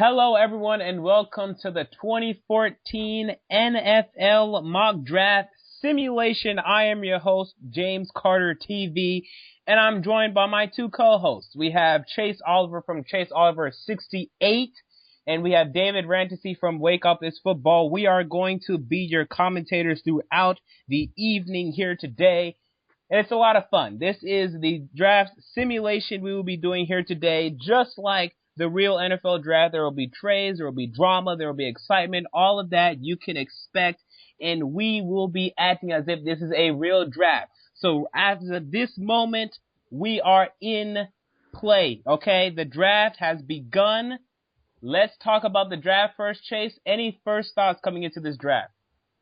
Hello, everyone, and welcome to the 2014 NFL Mock Draft Simulation. I am your host, James Carter TV, and I'm joined by my two co-hosts. We have Chase Oliver from Chase Oliver 68, and we have David Rantasy from Wake Up Is Football. We are going to be your commentators throughout the evening here today, and it's a lot of fun. This is the draft simulation we will be doing here today, just like the real NFL draft. There will be trades, there will be drama, there will be excitement, all of that you can expect, and we will be acting as if this is a real draft. So as of this moment, we are in play, okay? The draft has begun. Let's talk about the draft first, Chase. Any first thoughts coming into this draft?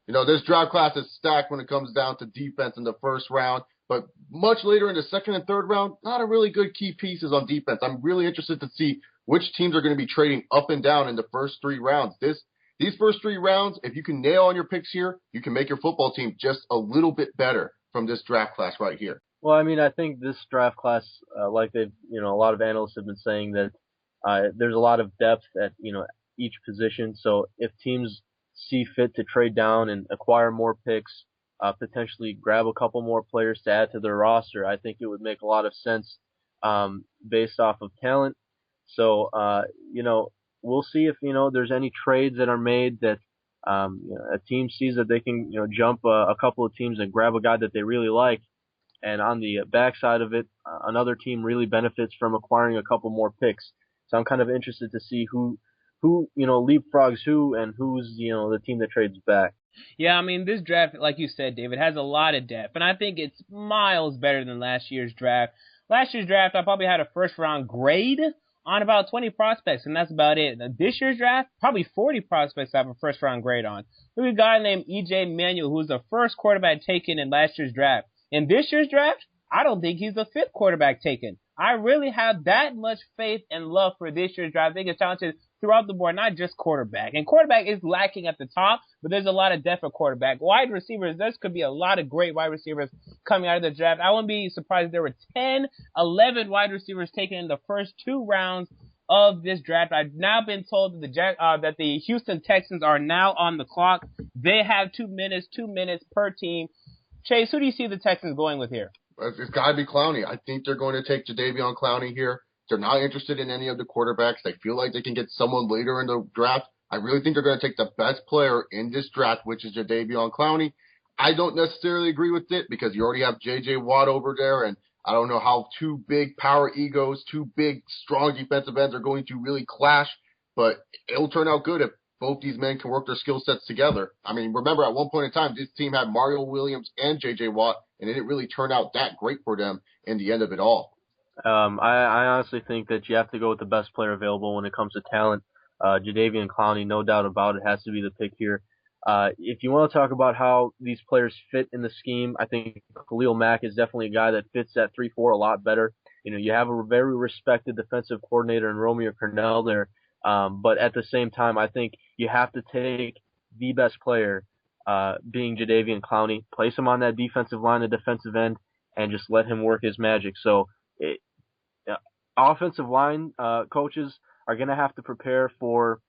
You know, this draft class is stacked when it comes down to defense in the first round, but much later in the second and third round, not a really good key pieces on defense. I'm really interested to see which teams are going to be trading up and down in the first three rounds. These first three rounds, if you can nail on your picks here, you can make your football team just a little bit better from this draft class right here. Well, I mean, I think this draft class, like they've, a lot of analysts have been saying that there's a lot of depth at, each position. So if teams see fit to trade down and acquire more picks, potentially grab a couple more players to add to their roster, I think it would make a lot of sense based off of talent. So, we'll see if, there's any trades that are made that a team sees that they can, jump a couple of teams and grab a guy that they really like. And on the backside of it, another team really benefits from acquiring a couple more picks. So I'm kind of interested to see who leapfrogs who and who's, the team that trades back. Yeah, I mean, this draft, like you said, David, has a lot of depth. And I think it's miles better than last year's draft. Last year's draft, I probably had a first-round grade on about 20 prospects, and that's about it. Now, this year's draft, probably 40 prospects I have a first-round grade on. There's a guy named E.J. Manuel, who was the first quarterback taken in last year's draft. In this year's draft, I don't think he's the fifth quarterback taken. I really have that much faith and love for this year's draft. I think it's talented throughout the board, not just quarterback. And quarterback is lacking at the top, but there's a lot of depth at quarterback. Wide receivers, there could be a lot of great wide receivers coming out of the draft. I wouldn't be surprised if there were 10, 11 wide receivers taken in the first two rounds of this draft. I've now been told that the Houston Texans are now on the clock. They have 2 minutes per team. Chase, who do you see the Texans going with here? It's got to be Clowney. I think they're going to take Jadeveon Clowney here. They're not interested in any of the quarterbacks. They feel like they can get someone later in the draft. I really think they're going to take the best player in this draft, which is Jadeveon Clowney. I don't necessarily agree with it because you already have J.J. Watt over there, and I don't know how two big power egos, two big, strong defensive ends are going to really clash, but it'll turn out good if both these men can work their skill sets together. I mean, remember, at one point in time, this team had Mario Williams and J.J. Watt, and it didn't really turn out that great for them in the end of it all. I honestly think that you have to go with the best player available when it comes to talent. Jadeveon Clowney, no doubt about it, has to be the pick here. If you want to talk about how these players fit in the scheme, I think Khalil Mack is definitely a guy that fits that 3-4 a lot better. You have a very respected defensive coordinator in Romeo Cornell there, but at the same time, I think you have to take the best player, being Jadeveon Clowney, place him on that defensive line, the defensive end, and just let him work his magic. So offensive line coaches are going to have to prepare for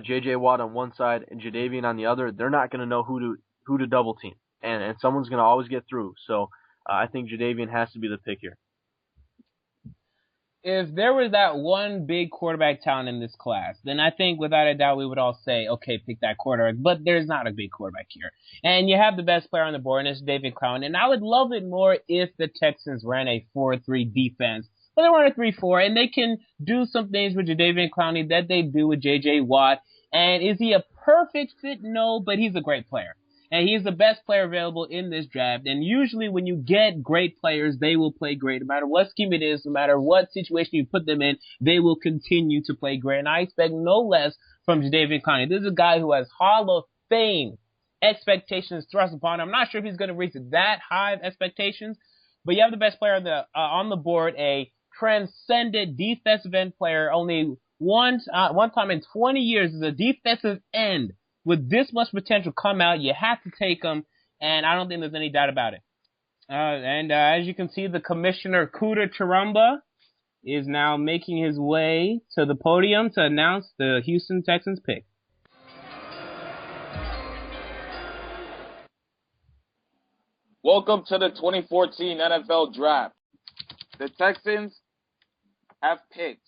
J.J. Watt on one side and Jadeveon on the other. They're not going to know who to double team, and someone's going to always get through. So I think Jadeveon has to be the pick here. If there was that one big quarterback talent in this class, then I think without a doubt we would all say, okay, pick that quarterback. But there's not a big quarterback here. And you have the best player on the board, and it's Jadeveon Clowney. And I would love it more if the Texans ran a 4-3 defense. But they run a 3-4, and they can do some things with Jadeveon Clowney that they do with J.J. Watt. And is he a perfect fit? No, but he's a great player. And he's the best player available in this draft. And usually when you get great players, they will play great. No matter what scheme it is, no matter what situation you put them in, they will continue to play great. And I expect no less from Jadeveon Clowney. This is a guy who has Hall of Fame expectations thrust upon him. I'm not sure if he's going to reach that high of expectations, but you have the best player on the board, a transcendent defensive end player. Only one time in 20 years as a defensive end with this much potential come out. You have to take him, and I don't think there's any doubt about it. And as you can see, the commissioner, Kuda Charamba, is now making his way to the podium to announce the Houston Texans pick. Welcome to the 2014 NFL Draft. The Texans have picked.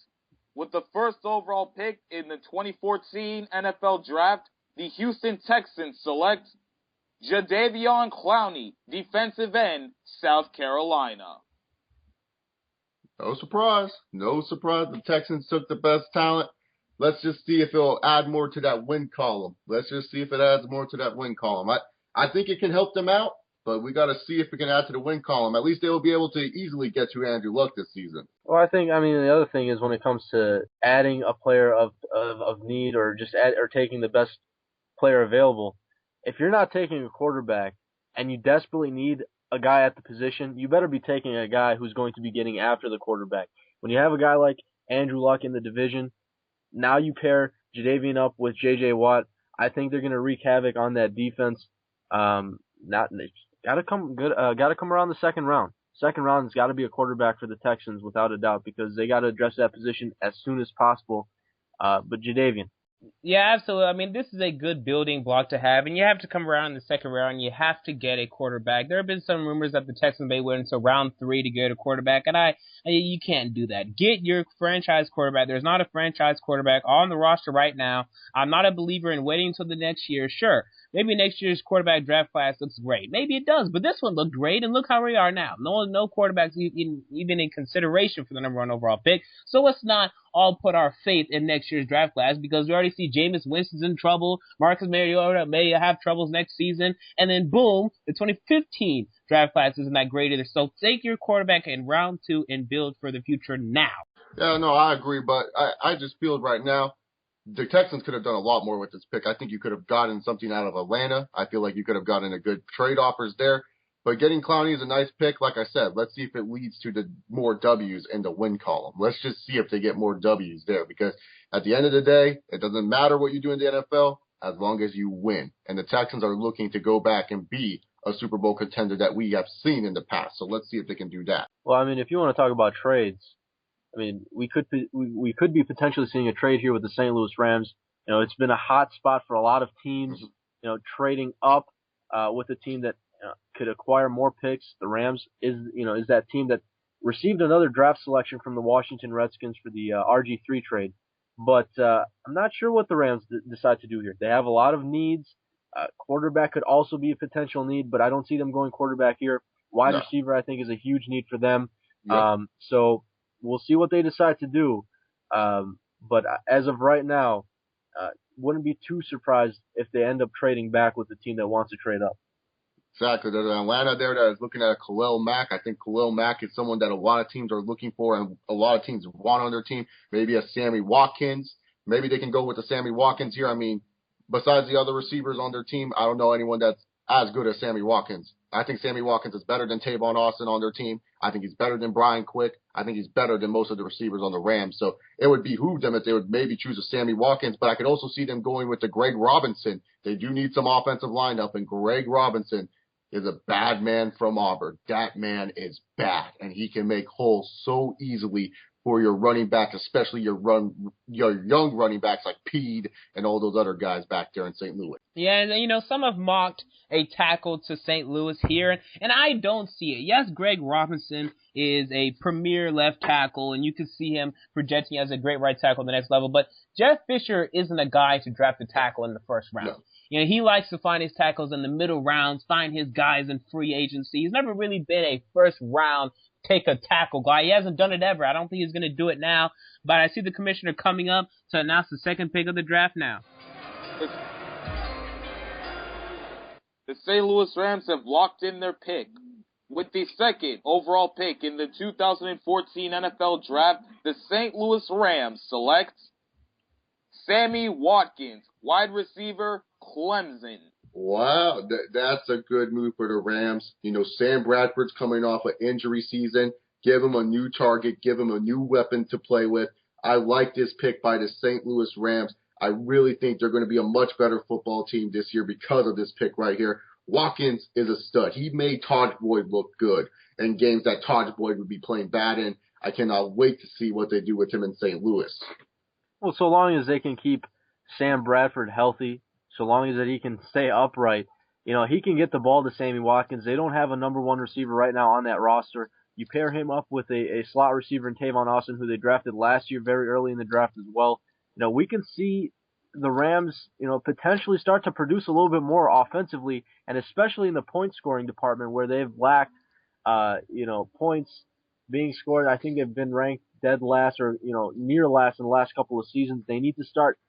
With the first overall pick in the 2014 NFL Draft, the Houston Texans select Jadeveon Clowney, defensive end, South Carolina. No surprise. No surprise. The Texans took the best talent. Let's just see if it'll add more to that win column. Let's just see if it adds more to that win column. I think it can help them out, but we got to see if we can add to the win column. At least they will be able to easily get to Andrew Luck this season. Well, the other thing is when it comes to adding a player of need or taking the best player available, if you're not taking a quarterback and you desperately need a guy at the position, you better be taking a guy who's going to be getting after the quarterback. When you have a guy like Andrew Luck in the division, now you pair Jadeveon up with J.J. Watt. I think they're going to wreak havoc on that defense. Gotta come around the second round. Second round has got to be a quarterback for the Texans without a doubt because they got to address that position as soon as possible. But Jadeveon. Yeah, absolutely. I mean, this is a good building block to have, and you have to come around in the second round. You have to get a quarterback. There have been some rumors that the Texans may wait until round 3 to get a quarterback, and you can't do that. Get your franchise quarterback. There's not a franchise quarterback on the roster right now. I'm not a believer in waiting until the next year. Sure, maybe next year's quarterback draft class looks great. Maybe it does, but this one looked great, and look how we are now. No quarterbacks even in consideration for the number 1 overall pick. So let's not all put our faith in next year's draft class because we already see Jameis Winston's in trouble. Marcus Mariota may have troubles next season. And then, boom, the 2015 draft class isn't that great either. So take your quarterback in round 2 and build for the future now. Yeah, no, I agree. But I just feel right now the Texans could have done a lot more with this pick. I think you could have gotten something out of Atlanta. I feel like you could have gotten a good trade offers there. But getting Clowney is a nice pick. Like I said, let's see if it leads to the more W's in the win column. Let's just see if they get more W's there. Because at the end of the day, it doesn't matter what you do in the NFL as long as you win. And the Texans are looking to go back and be a Super Bowl contender that we have seen in the past. So let's see if they can do that. Well, if you want to talk about trades, we could be potentially seeing a trade here with the St. Louis Rams. It's been a hot spot for a lot of teams, trading up with a team that could acquire more picks. The Rams is that team that received another draft selection from the Washington Redskins for the RG3 trade. But I'm not sure what the Rams decide to do here. They have a lot of needs. Quarterback could also be a potential need, but I don't see them going quarterback here. Wide receiver, I think, is a huge need for them. Yep. So we'll see what they decide to do. But as of right now, wouldn't be too surprised if they end up trading back with the team that wants to trade up. Exactly. There's Atlanta there that is looking at a Khalil Mack. I think Khalil Mack is someone that a lot of teams are looking for and a lot of teams want on their team. Maybe a Sammy Watkins. Maybe they can go with the Sammy Watkins here. Besides the other receivers on their team, I don't know anyone that's as good as Sammy Watkins. I think Sammy Watkins is better than Tavon Austin on their team. I think he's better than Brian Quick. I think he's better than most of the receivers on the Rams. So it would behoove them if they would maybe choose a Sammy Watkins, but I could also see them going with the Greg Robinson. They do need some offensive lineup, and Greg Robinson is a bad man from Auburn. That man is bad, and he can make holes so easily for your running back, especially your young running backs like Pede and all those other guys back there in St. Louis. Yeah, and some have mocked a tackle to St. Louis here, and I don't see it. Yes, Greg Robinson is a premier left tackle, and you can see him projecting as a great right tackle at the next level, but Jeff Fisher isn't a guy to draft a tackle in the first round. No. He likes to find his tackles in the middle rounds, find his guys in free agency. He's never really been a first round take a tackle guy. He hasn't done it ever. I don't think he's going to do it now, but I see the commissioner coming up to announce the second pick of the draft now. The St. Louis Rams have locked in their pick. With the second overall pick in the 2014 NFL Draft, the St. Louis Rams select Sammy Watkins, wide receiver, Clemson. Wow, that's a good move for the Rams. Sam Bradford's coming off an injury season. Give him a new target. Give him a new weapon to play with. I like this pick by the St. Louis Rams. I really think they're going to be a much better football team this year because of this pick right here. Watkins is a stud. He made Todd Boyd look good in games that Todd Boyd would be playing bad in. I cannot wait to see what they do with him in St. Louis. Well, so long as they can keep Sam Bradford healthy, so long as that he can stay upright, he can get the ball to Sammy Watkins. They don't have a number one receiver right now on that roster. You pair him up with a slot receiver in Tavon Austin, who they drafted last year very early in the draft as well. We can see the Rams, potentially start to produce a little bit more offensively, and especially in the point scoring department where they've lacked, points being scored. I think they've been ranked dead last or, near last in the last couple of seasons. They need to start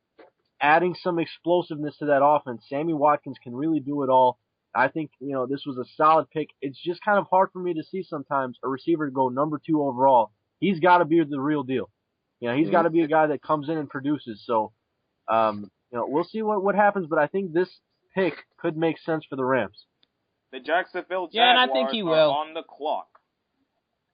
adding some explosiveness to that offense. Sammy Watkins can really do it all. I think, this was a solid pick. It's just kind of hard for me to see sometimes a receiver go number 2 overall. He's got to be the real deal. He's got to be a guy that comes in and produces. So, we'll see what happens, but I think this pick could make sense for the Rams. The Jacksonville Jaguars and I think he will. are on the clock.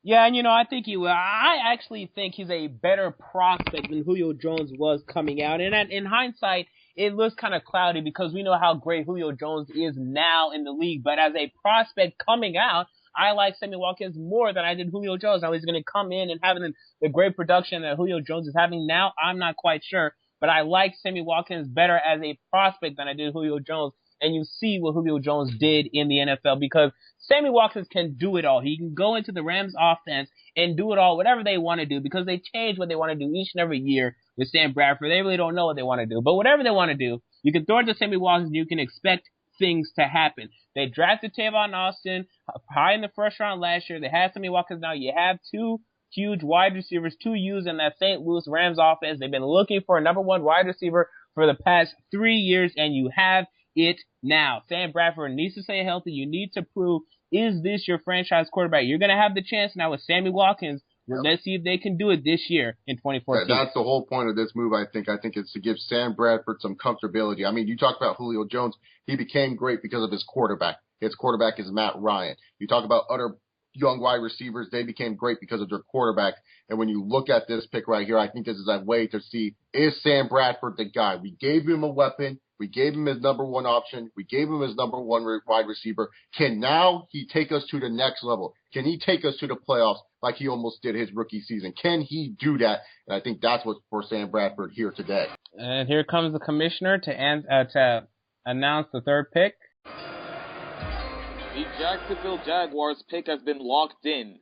Yeah, and I think he will. I actually think he's a better prospect than Julio Jones was coming out. And in hindsight, it looks kind of cloudy because we know how great Julio Jones is now in the league. But as a prospect coming out, I like Sammy Watkins more than I did Julio Jones. Now he's going to come in and have the great production that Julio Jones is having now. I'm not quite sure. But I like Sammy Watkins better as a prospect than I did Julio Jones. And you see what Julio Jones did in the NFL because Sammy Watkins can do it all. He can go into the Rams offense and do it all, whatever they want to do, because they change what they want to do each and every year with Sam Bradford. They really don't know what they want to do. But whatever they want to do, you can throw it to Sammy Watkins and you can expect things to happen. They drafted Tavon Austin high in the first round last year. They had Sammy Watkins. Now you have 2 huge wide receivers to use in that St. Louis Rams offense. They've been looking for a number 1 wide receiver for the past 3 years, and you have it now. Sam Bradford needs to stay healthy. You need to prove, is this your franchise quarterback? You're going to have the chance now with Sammy Watkins. Yep. Let's see if they can do it this year in 2014. That's the whole point of this move, I think. I think it's to give Sam Bradford some comfortability. I mean, you talk about Julio Jones. He became great because of his quarterback. His quarterback is Matt Ryan. You talk about other young wide receivers. They became great because of their quarterback. And when you look at this pick right here, I think this is a way to see, is Sam Bradford the guy? We gave him a weapon. We gave him his number 1 option. We gave him his number 1 wide receiver. Can now he take us to the next level? Can he take us to the playoffs like he almost did his rookie season? Can he do that? And I think that's what's for Sam Bradford here today. And here comes the commissioner to announce the 3rd pick. The Jacksonville Jaguars pick has been locked in.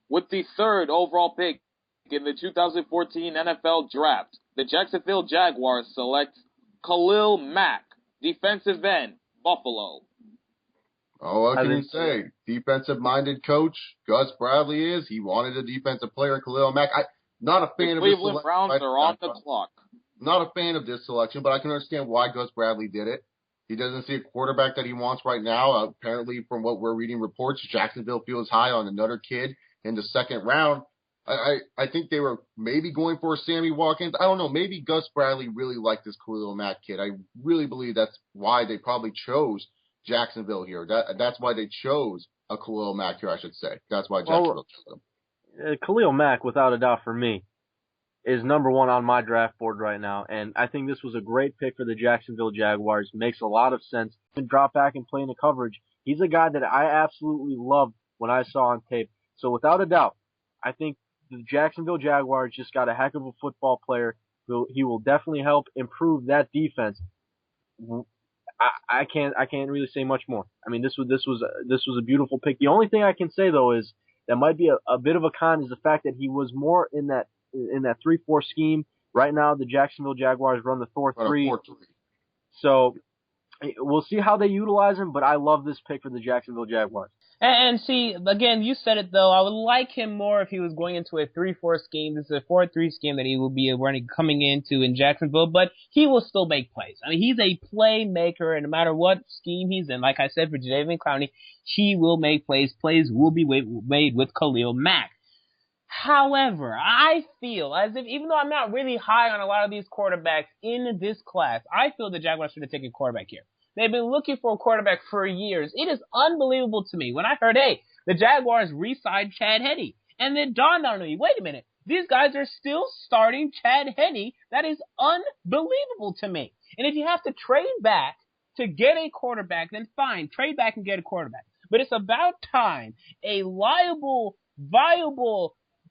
With the 3rd overall pick in the 2014 NFL Draft, the Jacksonville Jaguars select Khalil Mack, defensive end, Buffalo. Oh, what can you say? Defensive-minded coach, Gus Bradley is. He wanted a defensive player in Khalil Mack. Not a fan of this selection. Cleveland Browns are on the clock. Not a fan of this selection, but I can understand why Gus Bradley did it. He doesn't see a quarterback that he wants right now. Apparently, from what we're reading reports, Jacksonville feels high on another kid in the 2nd round. I think they were maybe going for a Sammy Watkins. I don't know. Maybe Gus Bradley really liked this Khalil Mack kid. I really believe that's why they probably chose Jacksonville here. That's why they chose a Khalil Mack here, I should say. That's why Jacksonville chose him. Khalil Mack, without a doubt for me, is number 1 on my draft board right now. And I think this was a great pick for the Jacksonville Jaguars. Makes a lot of sense. He can drop back and play in the coverage. He's a guy that I absolutely loved when I saw on tape. So without a doubt, I think the Jacksonville Jaguars just got a heck of a football player. He will definitely help improve that defense. I can't really say much more. I mean, this was a beautiful pick. The only thing I can say though is that might be a bit of a con is the fact that he was more in that 3-4 scheme. Right now, the Jacksonville Jaguars run the 4-3. So we'll see how they utilize him. But I love this pick for the Jacksonville Jaguars. And see, again, you said it though. I would like him more if he was going into a 3-4 scheme. This is a 4-3 scheme that he will be coming into in Jacksonville, but he will still make plays. I mean, he's a playmaker, and no matter what scheme he's in, like I said for Jadeveon Clowney, he will make plays. Plays will be made with Khalil Mack. However, I feel as if, even though I'm not really high on a lot of these quarterbacks in this class, I feel the Jaguars should have taken a quarterback here. They've been looking for a quarterback for years. It is unbelievable to me when I heard, hey, the Jaguars re-signed Chad Henne. And then dawned on me, wait a minute, these guys are still starting Chad Henne. That is unbelievable to me. And if you have to trade back to get a quarterback, then fine, trade back and get a quarterback. But it's about time a viable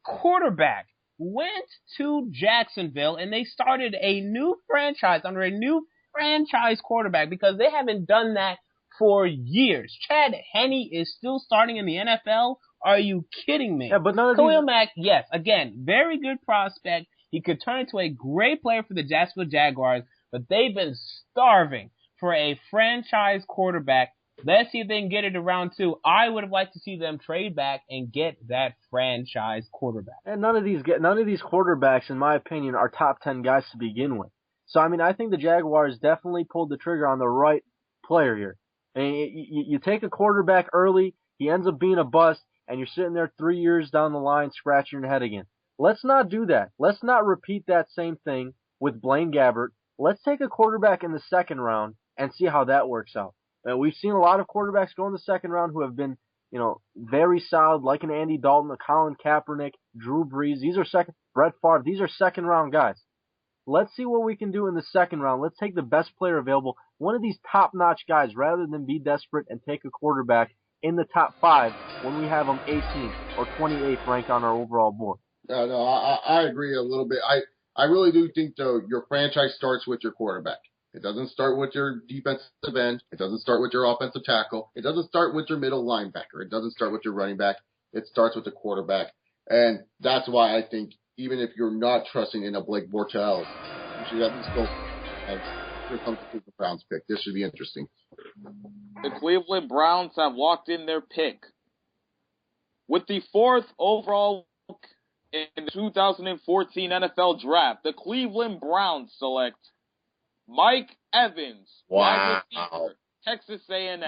quarterback went to Jacksonville and they started a new franchise under a new franchise quarterback because they haven't done that for years. Chad Henne is still starting in the NFL. Are you kidding me? Yeah, but none of Khalil Mack, yes, again, very good prospect. He could turn into a great player for the Jacksonville Jaguars, but they've been starving for a franchise quarterback. Let's see if they can get it around two. I would have liked to see them trade back and get that franchise quarterback. And none of these quarterbacks, in my opinion, are top 10 guys to begin with. So, I mean, I think the Jaguars definitely pulled the trigger on the right player here. And you take a quarterback early, he ends up being a bust, and you're sitting there 3 years down the line scratching your head again. Let's not do that. Let's not repeat that same thing with Blaine Gabbert. Let's take a quarterback in the second round and see how that works out. We've seen a lot of quarterbacks go in the second round who have been, very solid, like an Andy Dalton, a Colin Kaepernick, Drew Brees. Brett Favre. These are second round guys. Let's see what we can do in the second round. Let's take the best player available, one of these top-notch guys, rather than be desperate and take a quarterback in the top 5 when we have them 18th or 28th ranked on our overall board. No, I agree a little bit. I really do think, though, your franchise starts with your quarterback. It doesn't start with your defensive end. It doesn't start with your offensive tackle. It doesn't start with your middle linebacker. It doesn't start with your running back. It starts with the quarterback. And that's why I think even if you're not trusting in a Blake Bortles, you should at least go. And here comes the Cleveland Browns pick. This should be interesting. The Cleveland Browns have locked in their pick. With the 4th overall in the 2014 NFL Draft, the Cleveland Browns select Mike Evans, wide receiver, Texas A&M.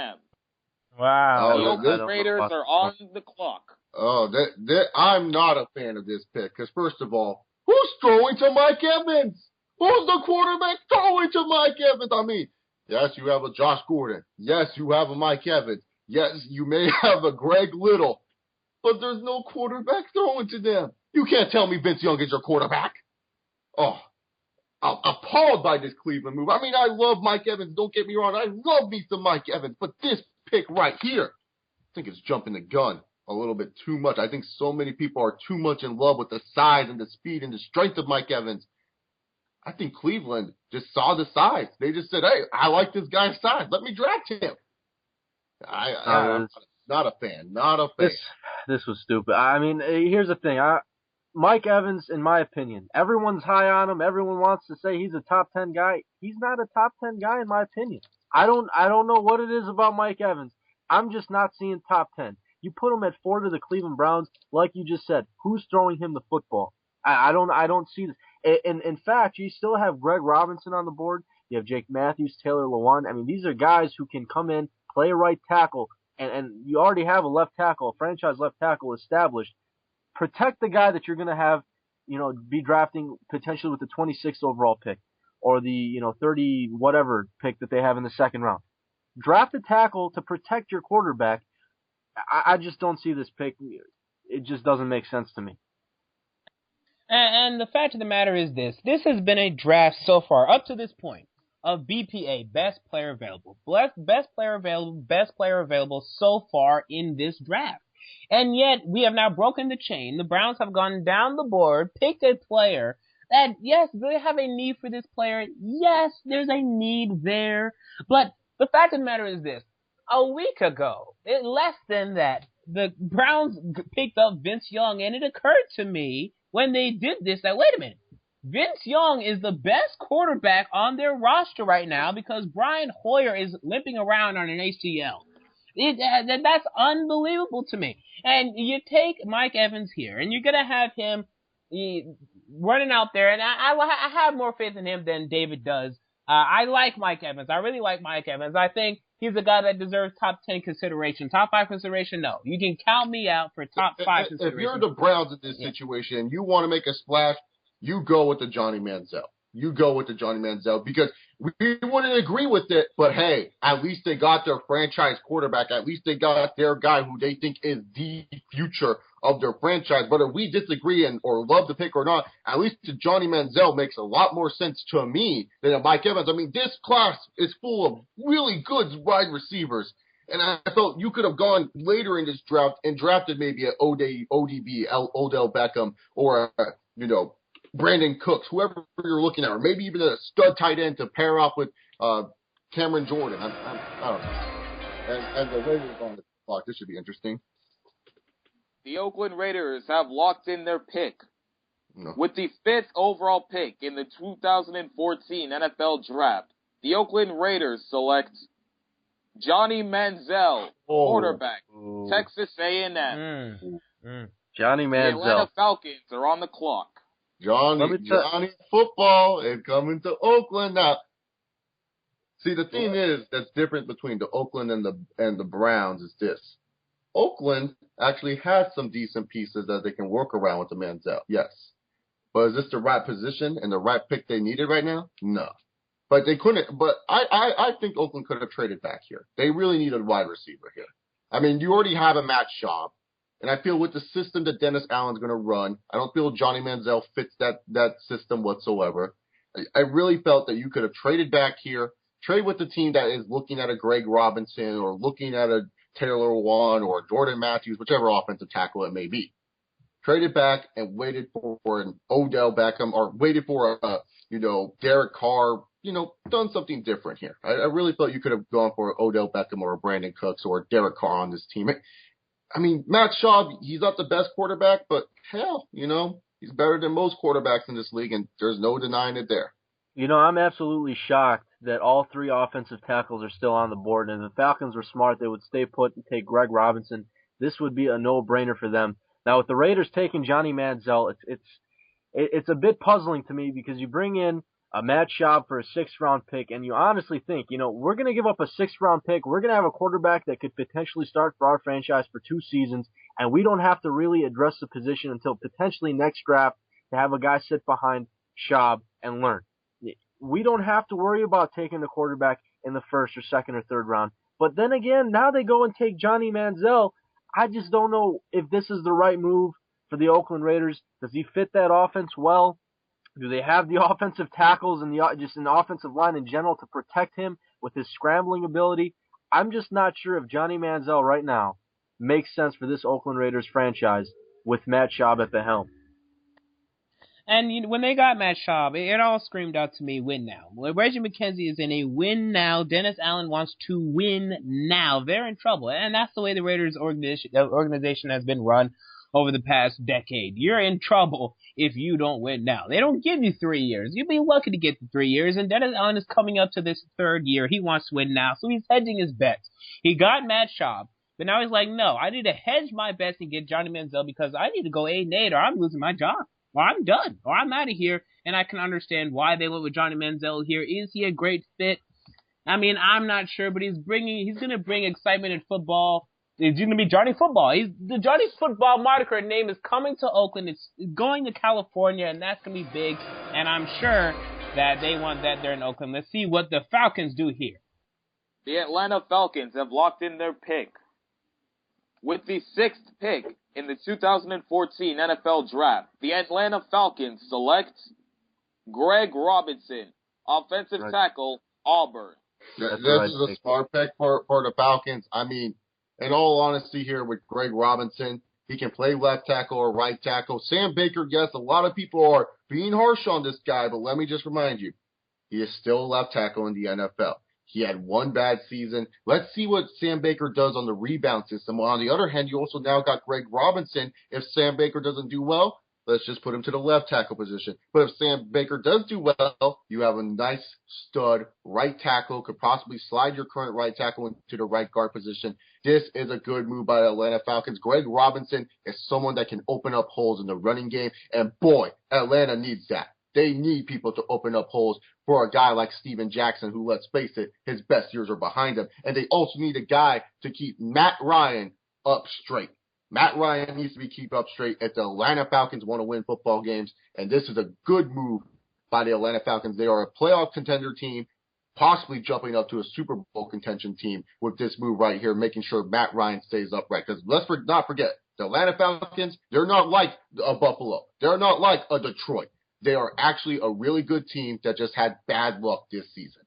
Wow. The Oakland Raiders are on the clock. I'm not a fan of this pick because, first of all, who's throwing to Mike Evans? Who's the quarterback throwing to Mike Evans? I mean, yes, you have a Josh Gordon. Yes, you have a Mike Evans. Yes, you may have a Greg Little. But there's no quarterback throwing to them. You can't tell me Vince Young is your quarterback. Oh, I'm appalled by this Cleveland move. I mean, I love Mike Evans. Don't get me wrong. I love me some Mike Evans. But this pick right here, I think it's jumping the gun a little bit too much. I think so many people are too much in love with the size and the speed and the strength of Mike Evans. I think Cleveland just saw the size. They just said, hey, I like this guy's size. Let me draft him. I'm not a fan. Not a fan. This was stupid. I mean, here's the thing. Mike Evans, in my opinion, everyone's high on him. Everyone wants to say he's a top 10 guy. He's not a top 10 guy, in my opinion. I don't know what it is about Mike Evans. I'm just not seeing top 10. You put him at 4 to the Cleveland Browns, like you just said. Who's throwing him the football? I don't see this. In fact, you still have Greg Robinson on the board. You have Jake Matthews, Taylor Lewan. I mean, these are guys who can come in, play a right tackle, and you already have a left tackle, a franchise left tackle established. Protect the guy that you're going to have, be drafting potentially with the 26th overall pick or the, 30 whatever pick that they have in the second round. Draft a tackle to protect your quarterback. I just don't see this pick. It just doesn't make sense to me. And the fact of the matter is this. This has been a draft so far, up to this point, of BPA, best player available. Best player available so far in this draft. And yet, we have now broken the chain. The Browns have gone down the board, picked a player that, yes, they have a need for this player. Yes, there's a need there. But the fact of the matter is this. A week ago, less than that, the Browns picked up Vince Young, and it occurred to me when they did this that, wait a minute, Vince Young is the best quarterback on their roster right now because Brian Hoyer is limping around on an ACL. That's unbelievable to me. And you take Mike Evans here, and you're going to have him running out there, and I have more faith in him than David does. I like Mike Evans. I really like Mike Evans. I think he's a guy that deserves top 10 consideration. Top 5 consideration, no. You can count me out for top 5 consideration. If you're the Browns in this situation and you want to make a splash, you go with the Johnny Manziel. Because we wouldn't agree with it, but hey, at least they got their franchise quarterback. At least they got their guy who they think is the future of their franchise. But if we disagree or love the pick or not, at least Johnny Manziel makes a lot more sense to me than a Mike Evans. I mean, this class is full of really good wide receivers. And I felt you could have gone later in this draft and drafted maybe an ODB, Odell Beckham, or Brandon Cooks, whoever you're looking at, or maybe even a stud tight end to pair off with Cameron Jordan. I don't know. And the Raiders on the clock. This should be interesting. The Oakland Raiders have locked in their pick. No. With the 5th overall pick in the 2014 NFL Draft, the Oakland Raiders select Johnny Manziel, quarterback, Texas A&M. Johnny Manziel. The Atlanta Falcons are on the clock. Johnny football is coming to Oakland now. See, the thing is that's different between the Oakland and the Browns is this. Oakland actually has some decent pieces that they can work around with the Manziel, yes. But is this the right position and the right pick they needed right now? No. But they couldn't. But I think Oakland could have traded back here. They really need a wide receiver here. I mean, you already have a Matt Schaub. And I feel with the system that Dennis Allen's going to run, I don't feel Johnny Manziel fits that system whatsoever. I really felt that you could have traded back here, trade with the team that is looking at a Greg Robinson or looking at a Taylor Lewan or Jordan Matthews, whichever offensive tackle it may be. Traded back and waited for an Odell Beckham or waited for Derek Carr, done something different here. I really felt you could have gone for Odell Beckham or a Brandon Cooks or Derek Carr on this team. I mean, Matt Schaub, he's not the best quarterback, but hell, he's better than most quarterbacks in this league, and there's no denying it there. I'm absolutely shocked that all 3 offensive tackles are still on the board, and if the Falcons were smart, they would stay put and take Greg Robinson. This would be a no-brainer for them. Now, with the Raiders taking Johnny Manziel, it's a bit puzzling to me because you bring in a Matt Schaub for a 6th-round pick, and you honestly think, we're going to give up a 6th-round pick. We're going to have a quarterback that could potentially start for our franchise for 2 seasons, and we don't have to really address the position until potentially next draft to have a guy sit behind Schaub and learn. We don't have to worry about taking the quarterback in the 1st or 2nd or 3rd round. But then again, now they go and take Johnny Manziel. I just don't know if this is the right move for the Oakland Raiders. Does he fit that offense well? Do they have the offensive tackles and just an offensive line in general to protect him with his scrambling ability? I'm just not sure if Johnny Manziel right now makes sense for this Oakland Raiders franchise with Matt Schaub at the helm. And when they got Matt Schaub, it all screamed out to me, win now. Well, Reggie McKenzie is in a win now. Dennis Allen wants to win now. They're in trouble. And that's the way the Raiders organization has been run over the past decade. You're in trouble if you don't win now. They don't give you 3 years. You'd be lucky to get the 3 years. And Dennis Allen is coming up to this 3rd year. He wants to win now. So he's hedging his bets. He got Matt Schaub. But now he's like, no, I need to hedge my bets and get Johnny Manziel because I need to go 8-8 or I'm losing my job. Or I'm done, or I'm out of here, and I can understand why they went with Johnny Manziel here. Is he a great fit? I mean, I'm not sure, but he's going to bring excitement in football. He's going to be Johnny Football. The Johnny Football moniker name is coming to Oakland. It's going to California, and that's going to be big, and I'm sure that they want that there in Oakland. Let's see what the Falcons do here. The Atlanta Falcons have locked in their pick. With the 6th pick in the 2014 NFL Draft, the Atlanta Falcons select Greg Robinson, offensive tackle, Auburn. This is a smart pick for the Falcons. I mean, in all honesty here with Greg Robinson, he can play left tackle or right tackle. Sam Baker, yes, a lot of people are being harsh on this guy, but let me just remind you, he is still a left tackle in the NFL. He had 1 bad season. Let's see what Sam Baker does on the rebound system. Well, on the other hand, you also now got Greg Robinson. If Sam Baker doesn't do well, let's just put him to the left tackle position. But if Sam Baker does do well, you have a nice stud right tackle, could possibly slide your current right tackle into the right guard position. This is a good move by the Atlanta Falcons. Greg Robinson is someone that can open up holes in the running game. And boy, Atlanta needs that. They need people to open up holes for a guy like Steven Jackson, who, let's face it, his best years are behind him. And they also need a guy to keep Matt Ryan up straight. Matt Ryan needs to be kept up straight if the Atlanta Falcons want to win football games. And this is a good move by the Atlanta Falcons. They are a playoff contender team, possibly jumping up to a Super Bowl contention team with this move right here, making sure Matt Ryan stays upright. Because let's not forget, the Atlanta Falcons, they're not like a Buffalo. They're not like a Detroit. They are actually a really good team that just had bad luck this season.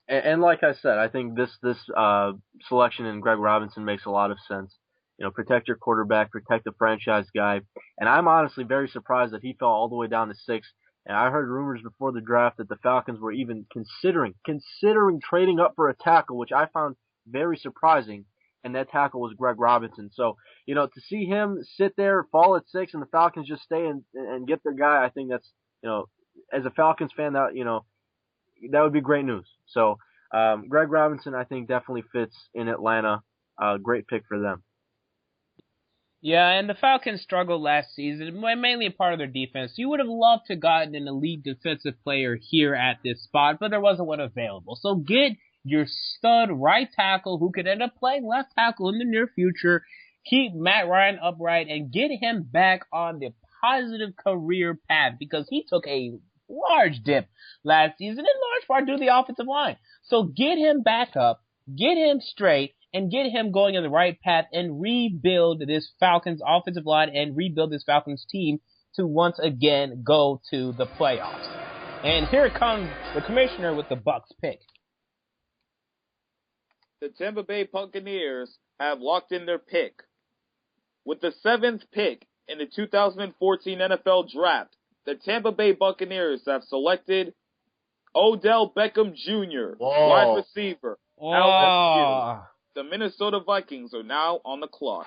And like I said, I think this selection in Greg Robinson makes a lot of sense. Protect your quarterback, protect the franchise guy. And I'm honestly very surprised that he fell all the way down to 6. And I heard rumors before the draft that the Falcons were even considering trading up for a tackle, which I found very surprising. And that tackle was Greg Robinson. So, to see him sit there, fall at 6, and the Falcons just stay and get their guy, I think that's, as a Falcons fan, that, that would be great news. So, Greg Robinson, I think, definitely fits in Atlanta. Great pick for them. Yeah, and the Falcons struggled last season, mainly a part of their defense. You would have loved to have gotten an elite defensive player here at this spot, but there wasn't one available. So get your stud right tackle who could end up playing left tackle in the near future. Keep Matt Ryan upright and get him back on the positive career path because he took a large dip last season, in large part due to the offensive line. So get him back up, get him straight, and get him going in the right path and rebuild this Falcons offensive line and rebuild this Falcons team to once again go to the playoffs. And here comes the commissioner with the Bucs pick. The Tampa Bay Buccaneers have locked in their pick. With the 7th pick in the 2014 NFL Draft, the Tampa Bay Buccaneers have selected Odell Beckham Jr., wide receiver. LSU. The Minnesota Vikings are now on the clock.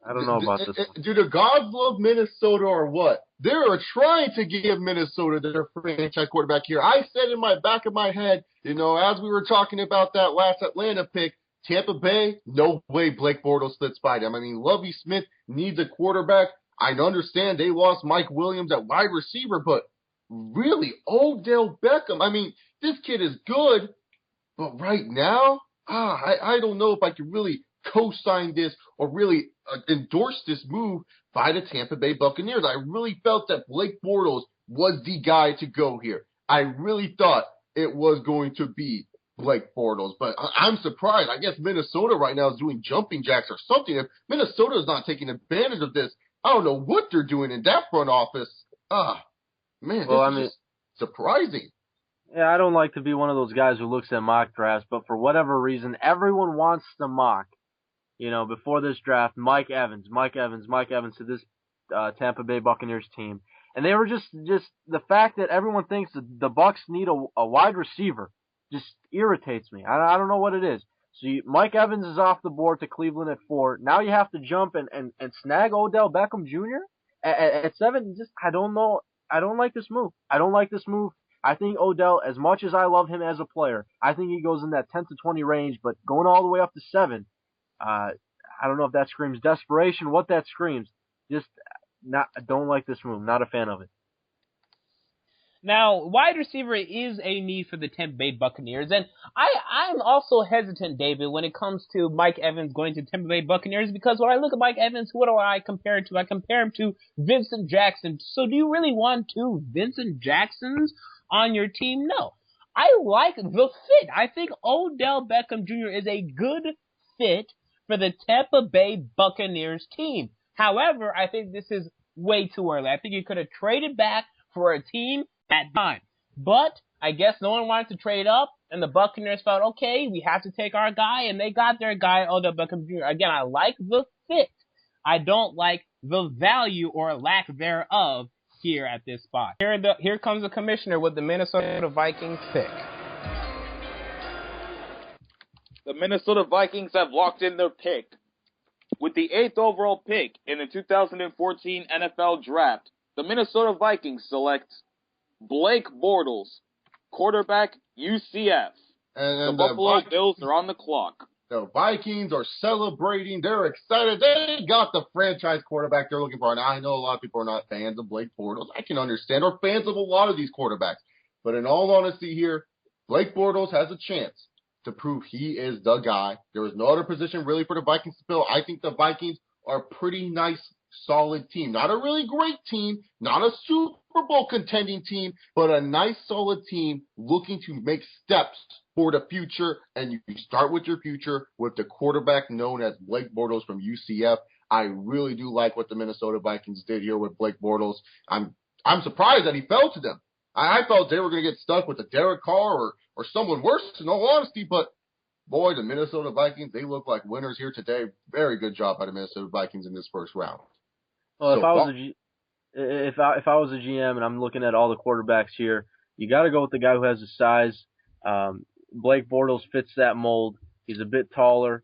I don't know about this one. Do the gods love Minnesota or what? They are trying to give Minnesota their franchise quarterback here. I said in my back of my head, as we were talking about that last Atlanta pick, Tampa Bay, no way Blake Bortles slits by them. I mean, Lovie Smith needs a quarterback. I understand they lost Mike Williams at wide receiver, but really, Odell Beckham, I mean, this kid is good, but right now, I don't know if I can really co-sign this or really endorse this move by the Tampa Bay Buccaneers. I really felt that Blake Bortles was the guy to go here. I really thought it was going to be Blake Bortles, but I'm surprised. I guess Minnesota right now is doing jumping jacks or something. If Minnesota is not taking advantage of this, I don't know what they're doing in that front office. Man, this is surprising. Yeah, I don't like to be one of those guys who looks at mock drafts, but for whatever reason, everyone wants to mock, before this draft, Mike Evans to this Tampa Bay Buccaneers team. And they were just the fact that everyone thinks that the Bucs need a wide receiver just irritates me. I don't know what it is. So Mike Evans is off the board to Cleveland at 4. Now you have to jump and snag Odell Beckham Jr. at 7. I don't know. I don't like this move. I think Odell, as much as I love him as a player, I think he goes in that 10 to 20 range, but going all the way up to 7, I don't know if that screams desperation, what that screams. I don't like this move. Not a fan of it. Now, wide receiver is a need for the Tampa Bay Buccaneers, and I'm also hesitant, David, when it comes to Mike Evans going to Tampa Bay Buccaneers, because when I look at Mike Evans, what do I compare it to? I compare him to Vincent Jackson. So do you really want 2 Vincent Jacksons on your team? No. I like the fit. I think Odell Beckham Jr. is a good fit for the Tampa Bay Buccaneers team. However, I think this is way too early. I think you could have traded back for a team at time. But I guess no one wanted to trade up, and the Buccaneers felt, okay, we have to take our guy, and they got their guy, Odell Beckham Jr. Again, I like the fit. I don't like the value or lack thereof here at this spot. Here comes the commissioner with the Minnesota Vikings pick. The Minnesota Vikings have locked in their pick. With the 8th overall pick in the 2014 NFL Draft, the Minnesota Vikings select Blake Bortles, quarterback, UCF. And the Buffalo Bills are on the clock. The Vikings are celebrating. They're excited. They got the franchise quarterback they're looking for. And I know a lot of people are not fans of Blake Bortles. I can understand. Or fans of a lot of these quarterbacks. But in all honesty here, Blake Bortles has a chance to prove he is the guy. There is no other position really for the Vikings to fill. I think the Vikings are a pretty nice, solid team. Not a really great team, not a Super Bowl contending team, but a nice, solid team looking to make steps for the future. And you start with your future with the quarterback known as Blake Bortles from UCF. I really do like what the Minnesota Vikings did here with Blake Bortles. I'm surprised that he fell to them. I thought they were going to get stuck with the Derek Carr or someone worse, in all honesty, but boy, the Minnesota Vikings, they look like winners here today. Very good job by the Minnesota Vikings in this first round. Well, if I was a GM and I'm looking at all the quarterbacks here, you got to go with the guy who has the size. Blake Bortles fits that mold. He's a bit taller,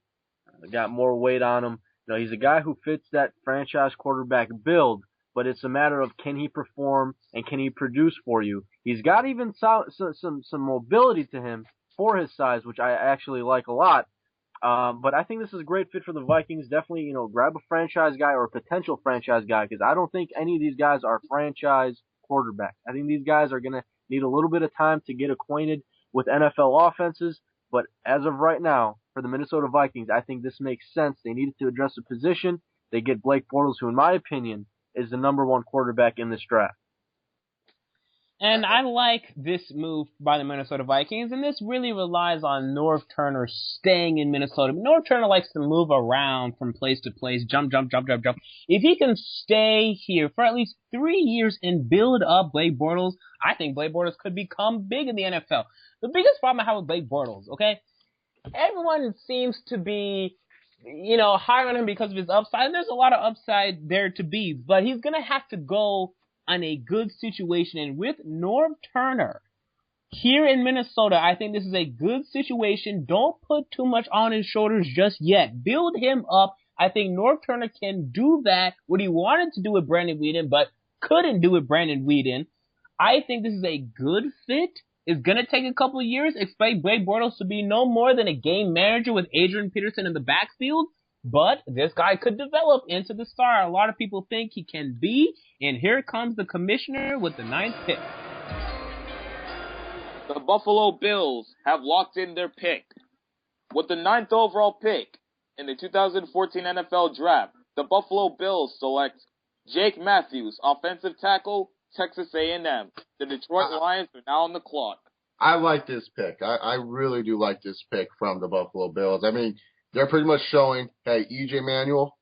got more weight on him. He's a guy who fits that franchise quarterback build, but it's a matter of can he perform and can he produce for you. He's got even some mobility to him for his size, which I actually like a lot. But I think this is a great fit for the Vikings. Definitely, grab a franchise guy or a potential franchise guy, because I don't think any of these guys are franchise quarterbacks. I think these guys are going to need a little bit of time to get acquainted with NFL offenses. But as of right now, for the Minnesota Vikings, I think this makes sense. They needed to address the position. They get Blake Bortles, who, in my opinion, is the number one quarterback in this draft. And I like this move by the Minnesota Vikings, and this really relies on Norv Turner staying in Minnesota. But Norv Turner likes to move around from place to place, jump. If he can stay here for at least 3 years and build up Blake Bortles, I think Blake Bortles could become big in the NFL. The biggest problem I have with Blake Bortles, okay? Everyone seems to be, high on him because of his upside, and there's a lot of upside there to be, but he's going to have to go on a good situation. And with Norv Turner here in Minnesota, I think this is a good situation. Don't put too much on his shoulders just yet. Build him up. I think Norv Turner can do that, what he wanted to do with Brandon Weeden, but couldn't do with Brandon Weeden. I think this is a good fit. It's going to take a couple of years. Expect Blake Bortles to be no more than a game manager with Adrian Peterson in the backfield. But this guy could develop into the star a lot of people think he can be. And here comes the commissioner with the 9th pick. The Buffalo Bills have locked in their pick. With the 9th overall pick in the 2014 NFL Draft, the Buffalo Bills select Jake Matthews, offensive tackle, Texas A&M. The Detroit Lions are now on the clock. I like this pick. I really do like this pick from the Buffalo Bills. I mean, they're pretty much showing, hey, E.J. Manuel,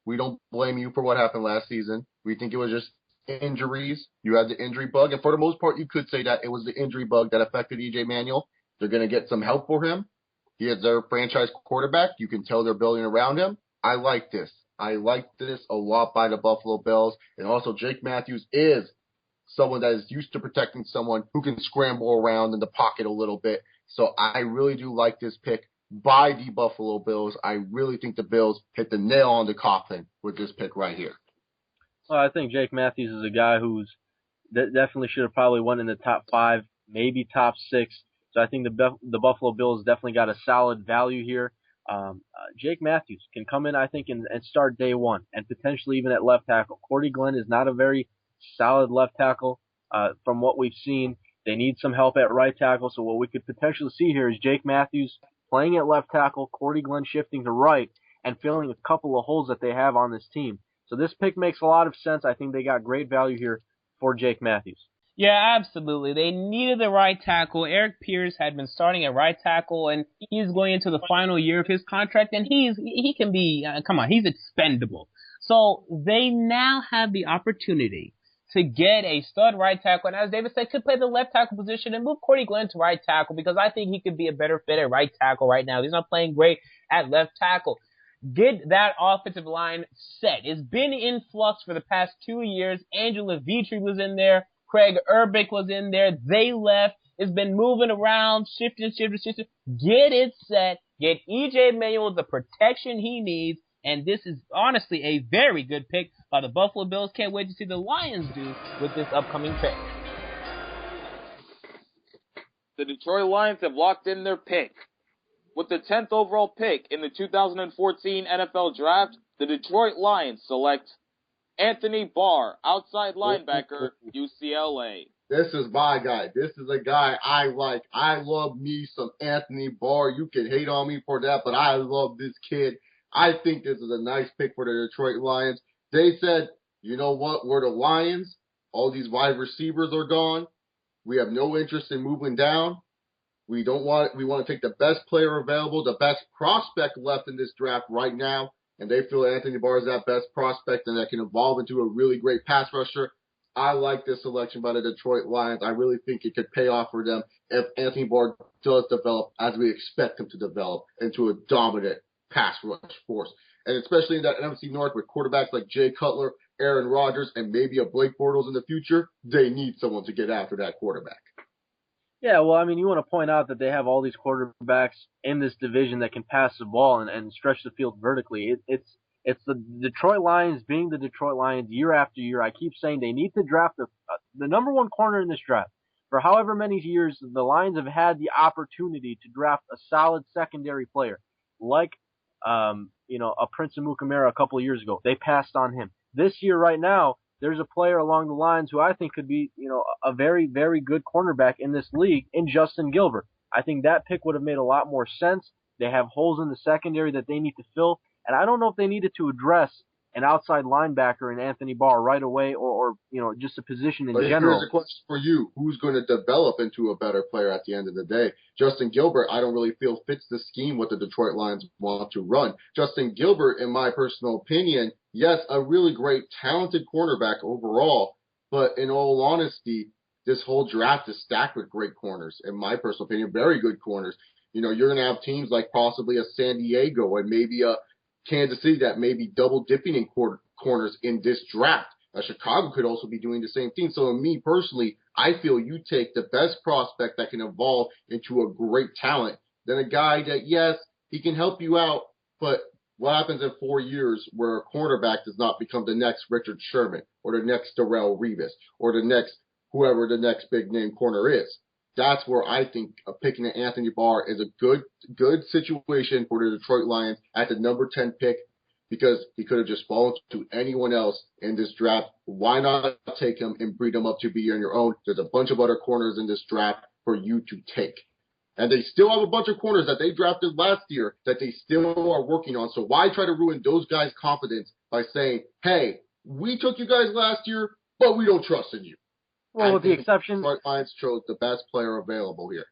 we don't blame you for what happened last season. We think it was just injuries. You had the injury bug. And for the most part, you could say that it was the injury bug that affected E.J. Manuel. They're going to get some help for him. He is their franchise quarterback. You can tell they're building around him. I like this. I like this a lot by the Buffalo Bills. And also, Jake Matthews is someone that is used to protecting someone who can scramble around in the pocket a little bit. So I really do like this pick by the Buffalo Bills. I really think the Bills hit the nail on the coffin with this pick right here. Well, I think Jake Matthews is a guy who's definitely should have probably won in the top 5, maybe top 6. So I think the Buffalo Bills definitely got a solid value here. Jake Matthews can come in, I think, and start day one, and potentially even at left tackle. Cordy Glenn is not a very solid left tackle from what we've seen. They need some help at right tackle, so what we could potentially see here is Jake Matthews playing at left tackle, Cordy Glenn shifting to right, and filling a couple of holes that they have on this team. So this pick makes a lot of sense. I think they got great value here for Jake Matthews. Yeah, absolutely. They needed the right tackle. Eric Pierce had been starting at right tackle, and he's going into the final year of his contract, and he can be, he's expendable. So they now have the opportunity to get a stud right tackle, and as David said, could play the left tackle position and move Cordy Glenn to right tackle, because I think he could be a better fit at right tackle right now. He's not playing great at left tackle. Get that offensive line set. It's been in flux for the past 2 years. Angela Vitri was in there. Craig Urbick was in there. They left. It's been moving around, shifting. Get it set. Get E.J. Manuel the protection he needs. And this is honestly a very good pick by the Buffalo Bills. Can't wait to see the Lions do with this upcoming pick. The Detroit Lions have locked in their pick. With the 10th overall pick in the 2014 NFL Draft, the Detroit Lions select Anthony Barr, outside linebacker, UCLA. This is my guy. This is a guy I like. I love me some Anthony Barr. You can hate on me for that, but I love this kid. I think this is a nice pick for the Detroit Lions. They said, you know what? We're the Lions. All these wide receivers are gone. We have no interest in moving down. We want to take the best player available, the best prospect left in this draft right now. And they feel Anthony Barr is that best prospect and that can evolve into a really great pass rusher. I like this selection by the Detroit Lions. I really think it could pay off for them if Anthony Barr does develop as we expect him to develop into a dominant pass rush force. And especially in that NFC North with quarterbacks like Jay Cutler, Aaron Rodgers, and maybe a Blake Bortles in the future, they need someone to get after that quarterback. Yeah, well, I mean, you want to point out that they have all these quarterbacks in this division that can pass the ball and stretch the field vertically. It's the Detroit Lions being the Detroit Lions year after year. I keep saying they need to draft the number one corner in this draft. For however many years the Lions have had the opportunity to draft a solid secondary player, like a Prince Amukamara a couple of years ago. They passed on him. This year, right now, there's a player along the lines who I think could be, a very, very good cornerback in this league in Justin Gilbert. I think that pick would have made a lot more sense. They have holes in the secondary that they need to fill. And I don't know if they needed to address an outside linebacker in Anthony Barr right away or just a position in general. Here's a question for you. Who's going to develop into a better player at the end of the day? Justin Gilbert, I don't really feel fits the scheme what the Detroit Lions want to run. Justin Gilbert, in my personal opinion, yes, a really great, talented cornerback overall, but in all honesty, this whole draft is stacked with great corners, in my personal opinion, very good corners. You're going to have teams like possibly a San Diego and maybe a Kansas City that may be double dipping in corners in this draft. Chicago could also be doing the same thing. So me personally, I feel you take the best prospect that can evolve into a great talent than a guy that, yes, he can help you out, but what happens in 4 years where a cornerback does not become the next Richard Sherman or the next Darrelle Revis or the next whoever the next big name corner is? That's where I think picking an Anthony Barr is a good situation for the Detroit Lions at the number 10 pick because he could have just fallen to anyone else in this draft. Why not take him and breed him up to be on your own? There's a bunch of other corners in this draft for you to take. And they still have a bunch of corners that they drafted last year that they still are working on. So why try to ruin those guys' confidence by saying, hey, we took you guys last year, but we don't trust in you? Well, with the exception, Detroit Lions chose the best player available here.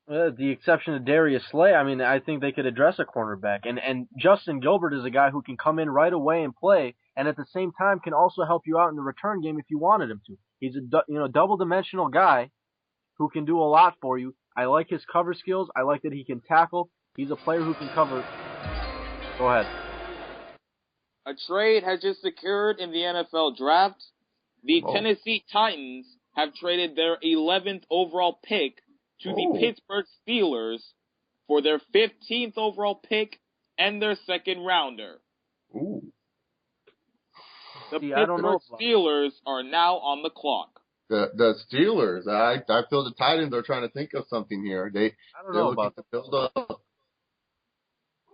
The exception of Darius Slay, I mean, I think they could address a cornerback. And Justin Gilbert is a guy who can come in right away and play, and at the same time can also help you out in the return game if you wanted him to. He's a double-dimensional guy who can do a lot for you. I like his cover skills. I like that he can tackle. He's a player who can cover. Go ahead. A trade has just occurred in the NFL draft. The Tennessee Titans have traded their 11th overall pick to the Pittsburgh Steelers for their 15th overall pick and their second rounder. Ooh. The Pittsburgh Steelers are now on the clock. The Steelers, I feel the Titans are trying to think of something here. They're looking to build up.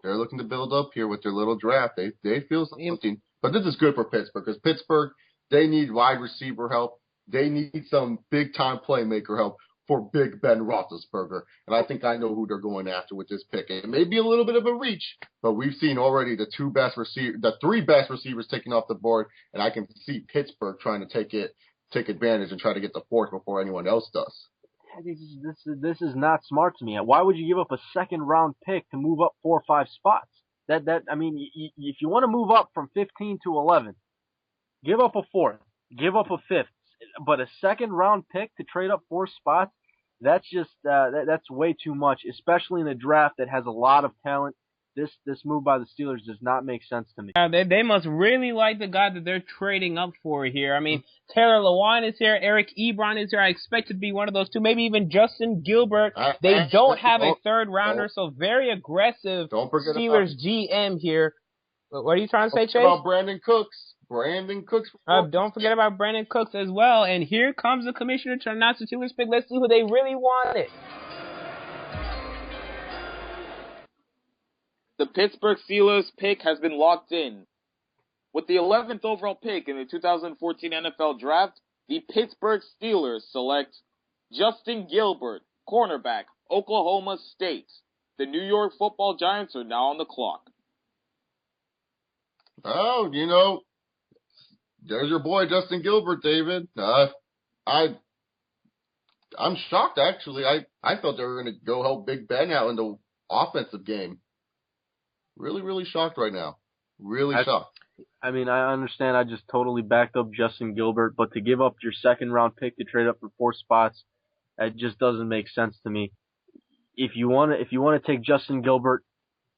They're looking to build up here with their little draft. They feel something. But this is good for Pittsburgh because Pittsburgh, they need wide receiver help. They need some big-time playmaker help for Big Ben Roethlisberger. And I think I know who they're going after with this pick. It may be a little bit of a reach, but we've seen already the three best receivers taken off the board, and I can see Pittsburgh trying to take advantage and try to get the fourth before anyone else does. This is not smart to me. Why would you give up a second-round pick to move up 4 or 5 spots? I mean, if you want to move up from 15 to 11, give up a fourth, give up a fifth. But a second-round pick to trade up 4 spots, that's just that's way too much, especially in a draft that has a lot of talent. This move by the Steelers does not make sense to me. They must really like the guy that they're trading up for here. I mean, Taylor Lewan is here. Eric Ebron is here. I expect it to be one of those two. Maybe even Justin Gilbert. They don't have a third rounder, so very aggressive Steelers GM here. What are you trying to say, Chase? About Brandon Cooks. Don't forget about Brandon Cooks as well. And here comes the commissioner to announce the Steelers pick. Let's see who they really wanted. The Pittsburgh Steelers pick has been locked in. With the 11th overall pick in the 2014 NFL Draft, the Pittsburgh Steelers select Justin Gilbert, cornerback, Oklahoma State. The New York Football Giants are now on the clock. Oh, there's your boy Justin Gilbert, David. I'm shocked, actually. I thought they were going to go help Big Ben out in the offensive game. Really, really shocked right now. Really shocked. I mean, I understand I just totally backed up Justin Gilbert, but to give up your second-round pick to trade up for 4 spots, it just doesn't make sense to me. If you want to take Justin Gilbert,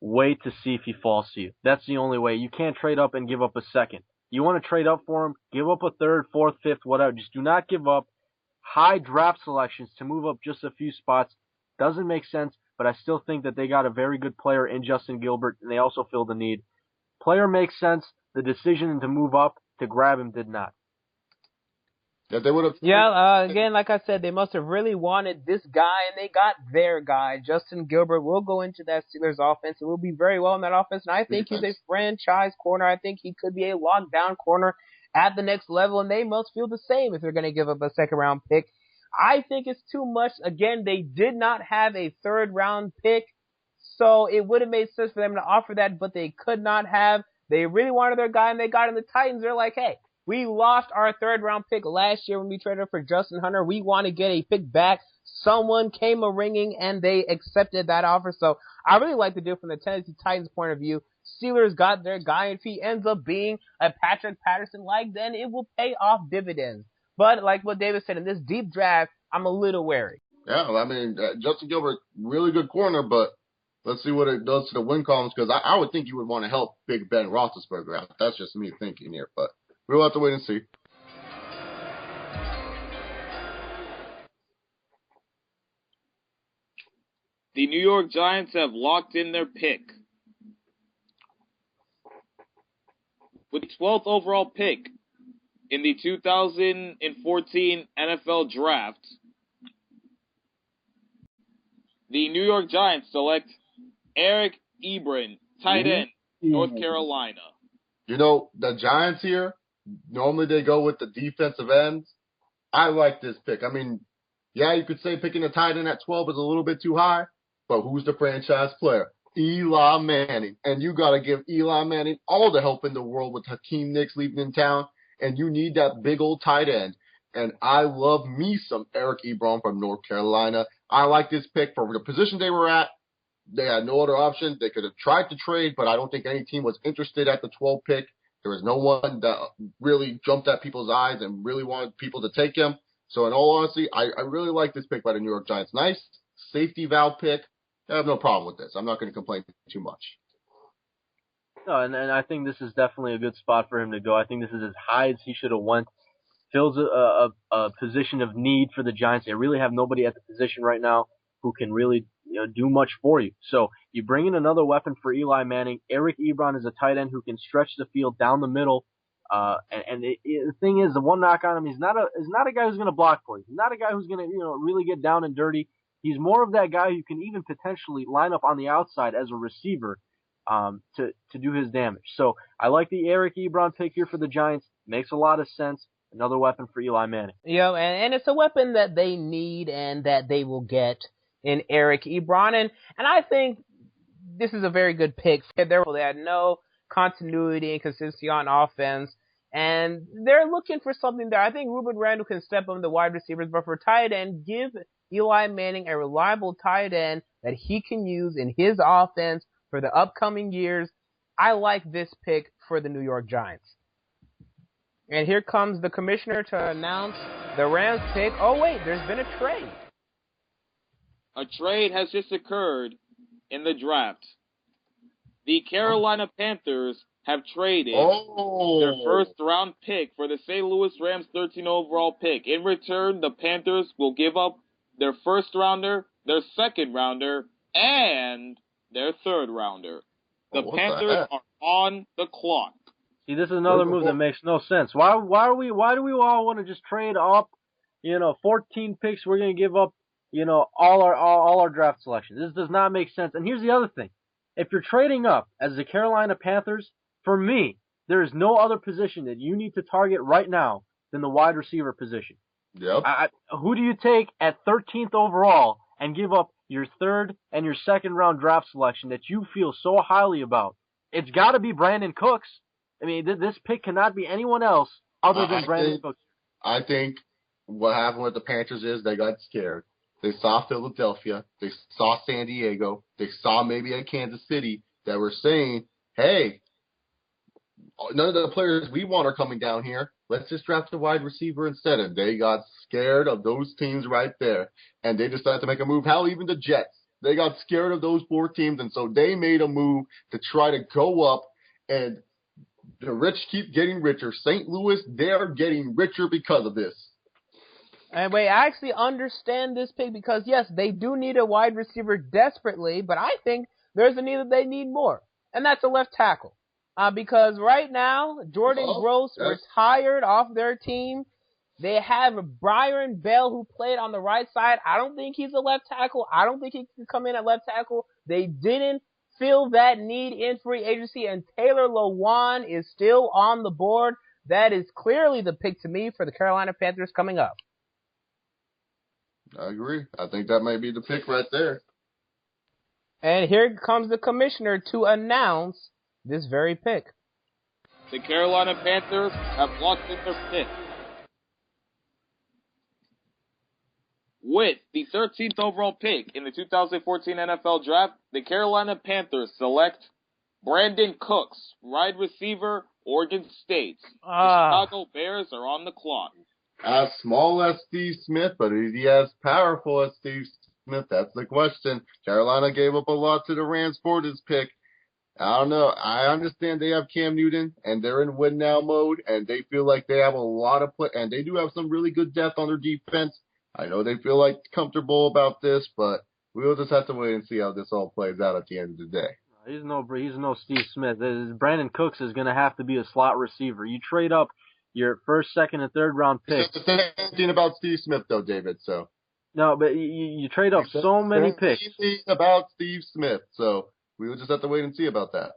wait to see if he falls to you. That's the only way. You can't trade up and give up a second. You want to trade up for him, give up a third, fourth, fifth, whatever. Just do not give up high draft selections to move up just a few spots. Doesn't make sense, but I still think that they got a very good player in Justin Gilbert, and they also fill the need. Player makes sense. The decision to move up to grab him did not. Yeah, they would have. Yeah, again, like I said, they must have really wanted this guy, and they got their guy. Justin Gilbert will go into that Steelers offense and will be very well in that offense. And I think he's a franchise corner. I think he could be a lockdown corner at the next level, and they must feel the same if they're going to give up a second-round pick. I think it's too much. Again, they did not have a third-round pick, so it would have made sense for them to offer that, but they could not have. They really wanted their guy, and they got in the Titans. They're like, hey, we lost our third-round pick last year when we traded for Justin Hunter. We want to get a pick back. Someone came a-ringing, and they accepted that offer. So I really like the deal from the Tennessee Titans' point of view. Steelers got their guy. If he ends up being a Patrick Patterson-like, then it will pay off dividends. But like what David said, in this deep draft, I'm a little wary. Yeah, I mean, Justin Gilbert, really good corner, but let's see what it does to the win columns, because I would think you would want to help Big Ben Roethlisberger out. That's just me thinking here, but we'll have to wait and see. The New York Giants have locked in their pick. With the 12th overall pick in the 2014 NFL Draft, the New York Giants select Eric Ebron, tight end, North Carolina. You know, the Giants here, normally they go with the defensive ends. I like this pick. I mean, yeah, you could say picking a tight end at 12 is a little bit too high, but who's the franchise player? Eli Manning. And you got to give Eli Manning all the help in the world with Hakeem Nicks leaving in town, and you need that big old tight end. And I love me some Eric Ebron from North Carolina. I like this pick for the position they were at. They had no other option. They could have tried to trade, but I don't think any team was interested at the 12 pick. There was no one that really jumped at people's eyes and really wanted people to take him. So in all honesty, I really like this pick by the New York Giants. Nice safety valve pick. I have no problem with this. I'm not going to complain too much. No, and I think this is definitely a good spot for him to go. I think this is as high as he should have went. Fills a position of need for the Giants. They really have nobody at the position right now who can really do much for you. So you bring in another weapon for Eli Manning. Eric Ebron is a tight end who can stretch the field down the middle. The thing is, the one knock on him, he's not a guy who's going to block for you. He's not a guy who's going to really get down and dirty. He's more of that guy who can even potentially line up on the outside as a receiver to do his damage. So I like the Eric Ebron pick here for the Giants. Makes a lot of sense. Another weapon for Eli Manning. Yeah, and it's a weapon that they need and that they will get in Eric Ebron. And I think this is a very good pick. They had no continuity and consistency on offense, and they're looking for something there. I think Ruben Randle can step on the wide receivers, but for tight end, give Eli Manning a reliable tight end that he can use in his offense for the upcoming years. I like this pick for the New York Giants. And here comes the commissioner to announce the Rams pick. Oh, wait, there's been a trade. A trade has just occurred in the draft. The Carolina Panthers have traded their first-round pick for the St. Louis Rams 13 overall pick. In return, the Panthers will give up their first-rounder, their second-rounder, and their third-rounder. The Panthers are on the clock. See, this is another move that makes no sense. Why do we all want to just trade up, 14 picks? We're going to give up, all our draft selections. This does not make sense. And here's the other thing. If you're trading up as the Carolina Panthers, for me, there is no other position that you need to target right now than the wide receiver position. Yep. Who do you take at 13th overall and give up your third and your second round draft selection that you feel so highly about? It's got to be Brandon Cooks. I mean, this pick cannot be anyone else other than Brandon Cooks. I think what happened with the Panthers is they got scared. They saw Philadelphia. They saw San Diego. They saw maybe at Kansas City that were saying, hey, none of the players we want are coming down here. Let's just draft a wide receiver instead. And they got scared of those teams right there. And they decided to make a move. Hell, even the Jets. They got scared of those 4 teams. And so they made a move to try to go up. And the rich keep getting richer. St. Louis, they're getting richer because of this. And wait, I actually understand this pick because, yes, they do need a wide receiver desperately, but I think there's a need that they need more, and that's a left tackle. Because right now, Jordan Gross retired off their team. They have Byron Bell who played on the right side. I don't think he's a left tackle. I don't think he can come in at left tackle. They didn't fill that need in free agency, and Taylor Lewan is still on the board. That is clearly the pick to me for the Carolina Panthers coming up. I agree. I think that might be the pick right there. And here comes the commissioner to announce this very pick. The Carolina Panthers have locked in their pick. With the 13th overall pick in the 2014 NFL Draft, the Carolina Panthers select Brandon Cooks, wide receiver, Oregon State. The Chicago Bears are on the clock. As small as Steve Smith, but is he as powerful as Steve Smith? That's the question. Carolina gave up a lot to the Rams for this pick. I don't know. I understand they have Cam Newton, and they're in win now mode, and they feel like they have a lot of play, and they do have some really good depth on their defense. I know they feel like comfortable about this, but we'll just have to wait and see how this all plays out at the end of the day. He's no Steve Smith. Brandon Cooks is going to have to be a slot receiver. You trade up your first, second, and third round picks. It's the same thing about Steve Smith, though, David. So no, but you trade up so many picks. About Steve Smith, so we will just have to wait and see about that.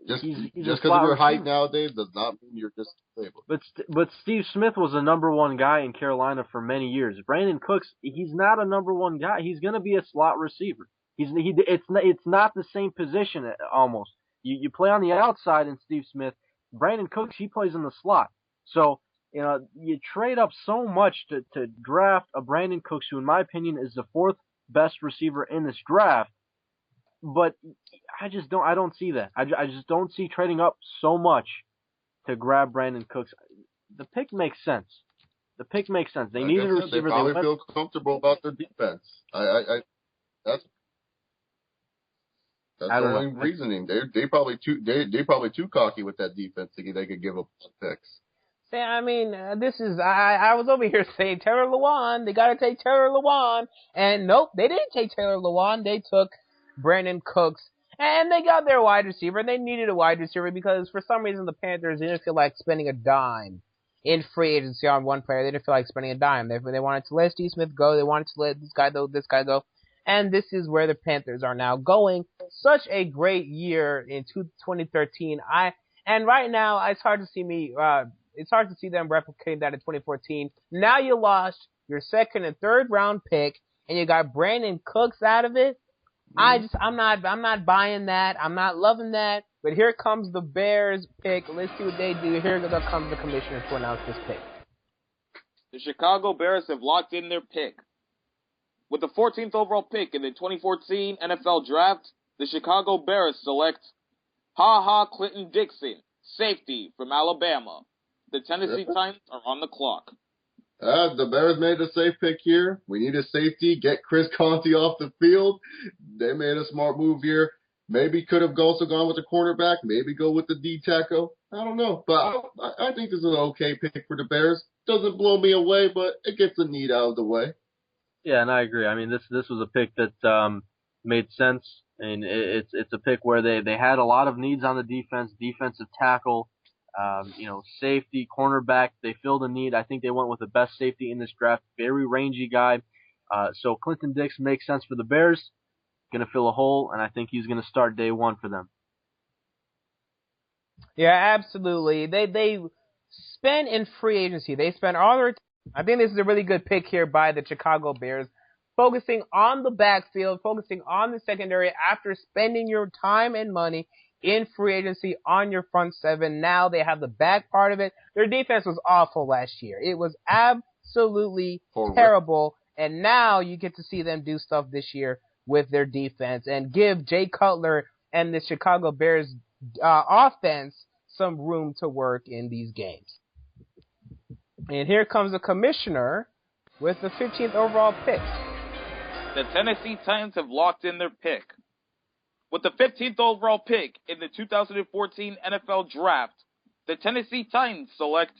Just because you're hyped nowadays does not mean you're just stable. But Steve Smith was a number one guy in Carolina for many years. Brandon Cooks, he's not a number one guy. He's going to be a slot receiver. It's not the same position almost. You play on the outside in Steve Smith. Brandon Cooks, he plays in the slot. So you trade up so much to draft a Brandon Cooks, who in my opinion is the 4th best receiver in this draft. But I don't see that. I just don't see trading up so much to grab Brandon Cooks. The pick makes sense. They needed a receiver. They probably feel comfortable about their defense. That's the only reasoning. They probably too cocky with that defense thinking they could give up picks. I mean, this is, I was over here saying Taylor Lewan. They got to take Taylor Lewan. And nope, they didn't take Taylor Lewan. They took Brandon Cooks. And they got their wide receiver. They needed a wide receiver because for some reason the Panthers didn't feel like spending a dime in free agency on one player. They didn't feel like spending a dime. They wanted to let Steve Smith go. They wanted to let this guy go. And this is where the Panthers are now going. Such a great year in 2013. And right now, it's hard to see them replicating that in 2014. Now you lost your 2nd and 3rd round pick, and you got Brandon Cooks out of it. I'm not buying that. I'm not loving that. But here comes the Bears pick. Let's see what they do. Here comes the commissioner to announce this pick. The Chicago Bears have locked in their pick. With the 14th overall pick in the 2014 NFL Draft, the Chicago Bears select Ha Ha Clinton-Dix, safety from Alabama. The Tennessee Titans are on the clock. The Bears made a safe pick here. We need a safety. Get Chris Conte off the field. They made a smart move here. Maybe could have also gone with the cornerback. Maybe go with the D-tackle. I don't know. But I think this is an okay pick for the Bears. Doesn't blow me away, but it gets the need out of the way. Yeah, and I agree. I mean, this was a pick that made sense. And it's a pick where they had a lot of needs on the defensive tackle. Safety, cornerback, they filled a need. I think they went with the best safety in this draft, very rangy guy. So Clinton-Dix makes sense for the Bears, going to fill a hole, and I think he's going to start day one for them. Yeah, absolutely. They spend in free agency. They spend all their. I think this is a really good pick here by the Chicago Bears, focusing on the backfield, focusing on the secondary after spending your time and money in free agency on your front 7. Now they have the back part of it. Their defense was awful last year. It was absolutely terrible. And now you get to see them do stuff this year with their defense and give Jay Cutler and the Chicago Bears offense some room to work in these games. And here comes the commissioner with the 15th overall pick. The Tennessee Titans have locked in their pick. With the 15th overall pick in the 2014 NFL Draft, the Tennessee Titans select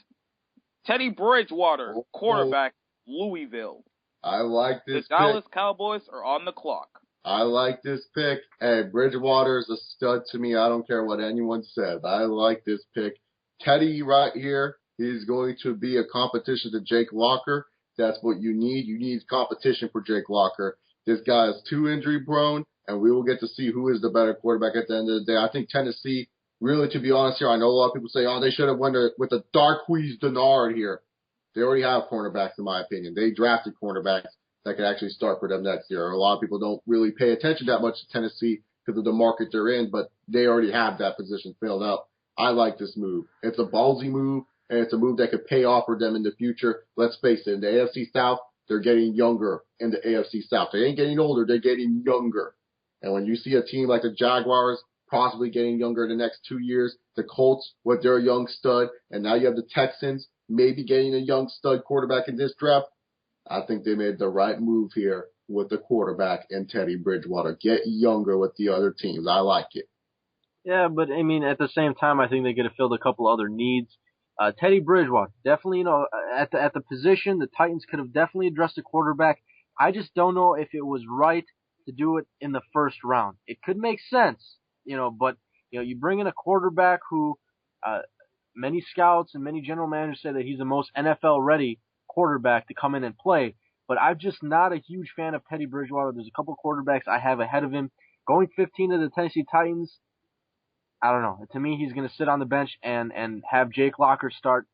Teddy Bridgewater, quarterback, Louisville. I like this pick. The Dallas Cowboys are on the clock. I like this pick. Hey, Bridgewater is a stud to me. I don't care what anyone says. I like this pick. Teddy right here, he's going to be a competition to Jake Locker. That's what you need. You need competition for Jake Locker. This guy is too injury prone, and we will get to see who is the better quarterback at the end of the day. I think Tennessee, really, to be honest here, I know a lot of people say, they should have went with a Darqueze Dennard here. They already have cornerbacks, in my opinion. They drafted cornerbacks that could actually start for them next year. A lot of people don't really pay attention that much to Tennessee because of the market they're in, but they already have that position filled out. I like this move. It's a ballsy move, and it's a move that could pay off for them in the future. Let's face it, in the AFC South, they're getting younger in the AFC South. They ain't getting older, they're getting younger. And when you see a team like the Jaguars possibly getting younger in the next 2 years, the Colts with their young stud, and now you have the Texans maybe getting a young stud quarterback in this draft, I think they made the right move here with the quarterback and Teddy Bridgewater. Get younger with the other teams. I like it. Yeah, but I mean, at the same time, I think they could have filled a couple other needs. Teddy Bridgewater, definitely, at the position, the Titans could have definitely addressed a quarterback. I just don't know if it was right to do it in the first round. It could make sense, but you bring in a quarterback who many scouts and many general managers say that he's the most NFL-ready quarterback to come in and play. But I'm just not a huge fan of Teddy Bridgewater. There's a couple quarterbacks I have ahead of him. Going 15 to the Tennessee Titans, I don't know. To me, he's going to sit on the bench and have Jake Locker start.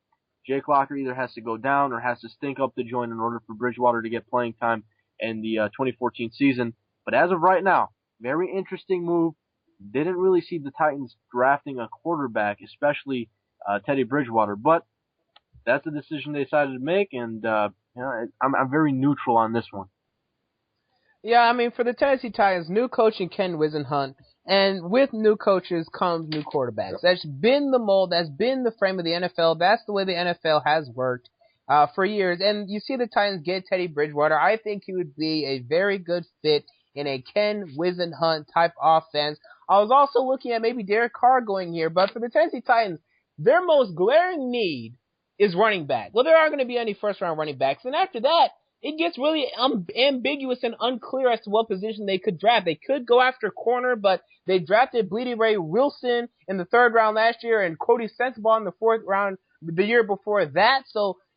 Jake Locker either has to go down or has to stink up the joint in order for Bridgewater to get playing time in the 2014 season. But as of right now, very interesting move. Didn't really see the Titans drafting a quarterback, especially Teddy Bridgewater. But that's the decision they decided to make, and I'm very neutral on this one. Yeah, I mean, for the Tennessee Titans, new coach in Ken Wisenhunt, and with new coaches comes new quarterbacks. Yep. That's been the mold. That's been the frame of the NFL. That's the way the NFL has worked for years. And you see the Titans get Teddy Bridgewater. I think he would be a very good fit in a Ken Wisenhunt type offense. I was also looking at maybe Derek Carr going here, but for the Tennessee Titans, their most glaring need is running back. Well, there aren't going to be any first-round running backs. And after that, it gets really ambiguous and unclear as to what position they could draft. They could go after corner, but they drafted Bleedy Ray Wilson in the 3rd round last year and Cody Sensabaugh in the 4th round the year before that.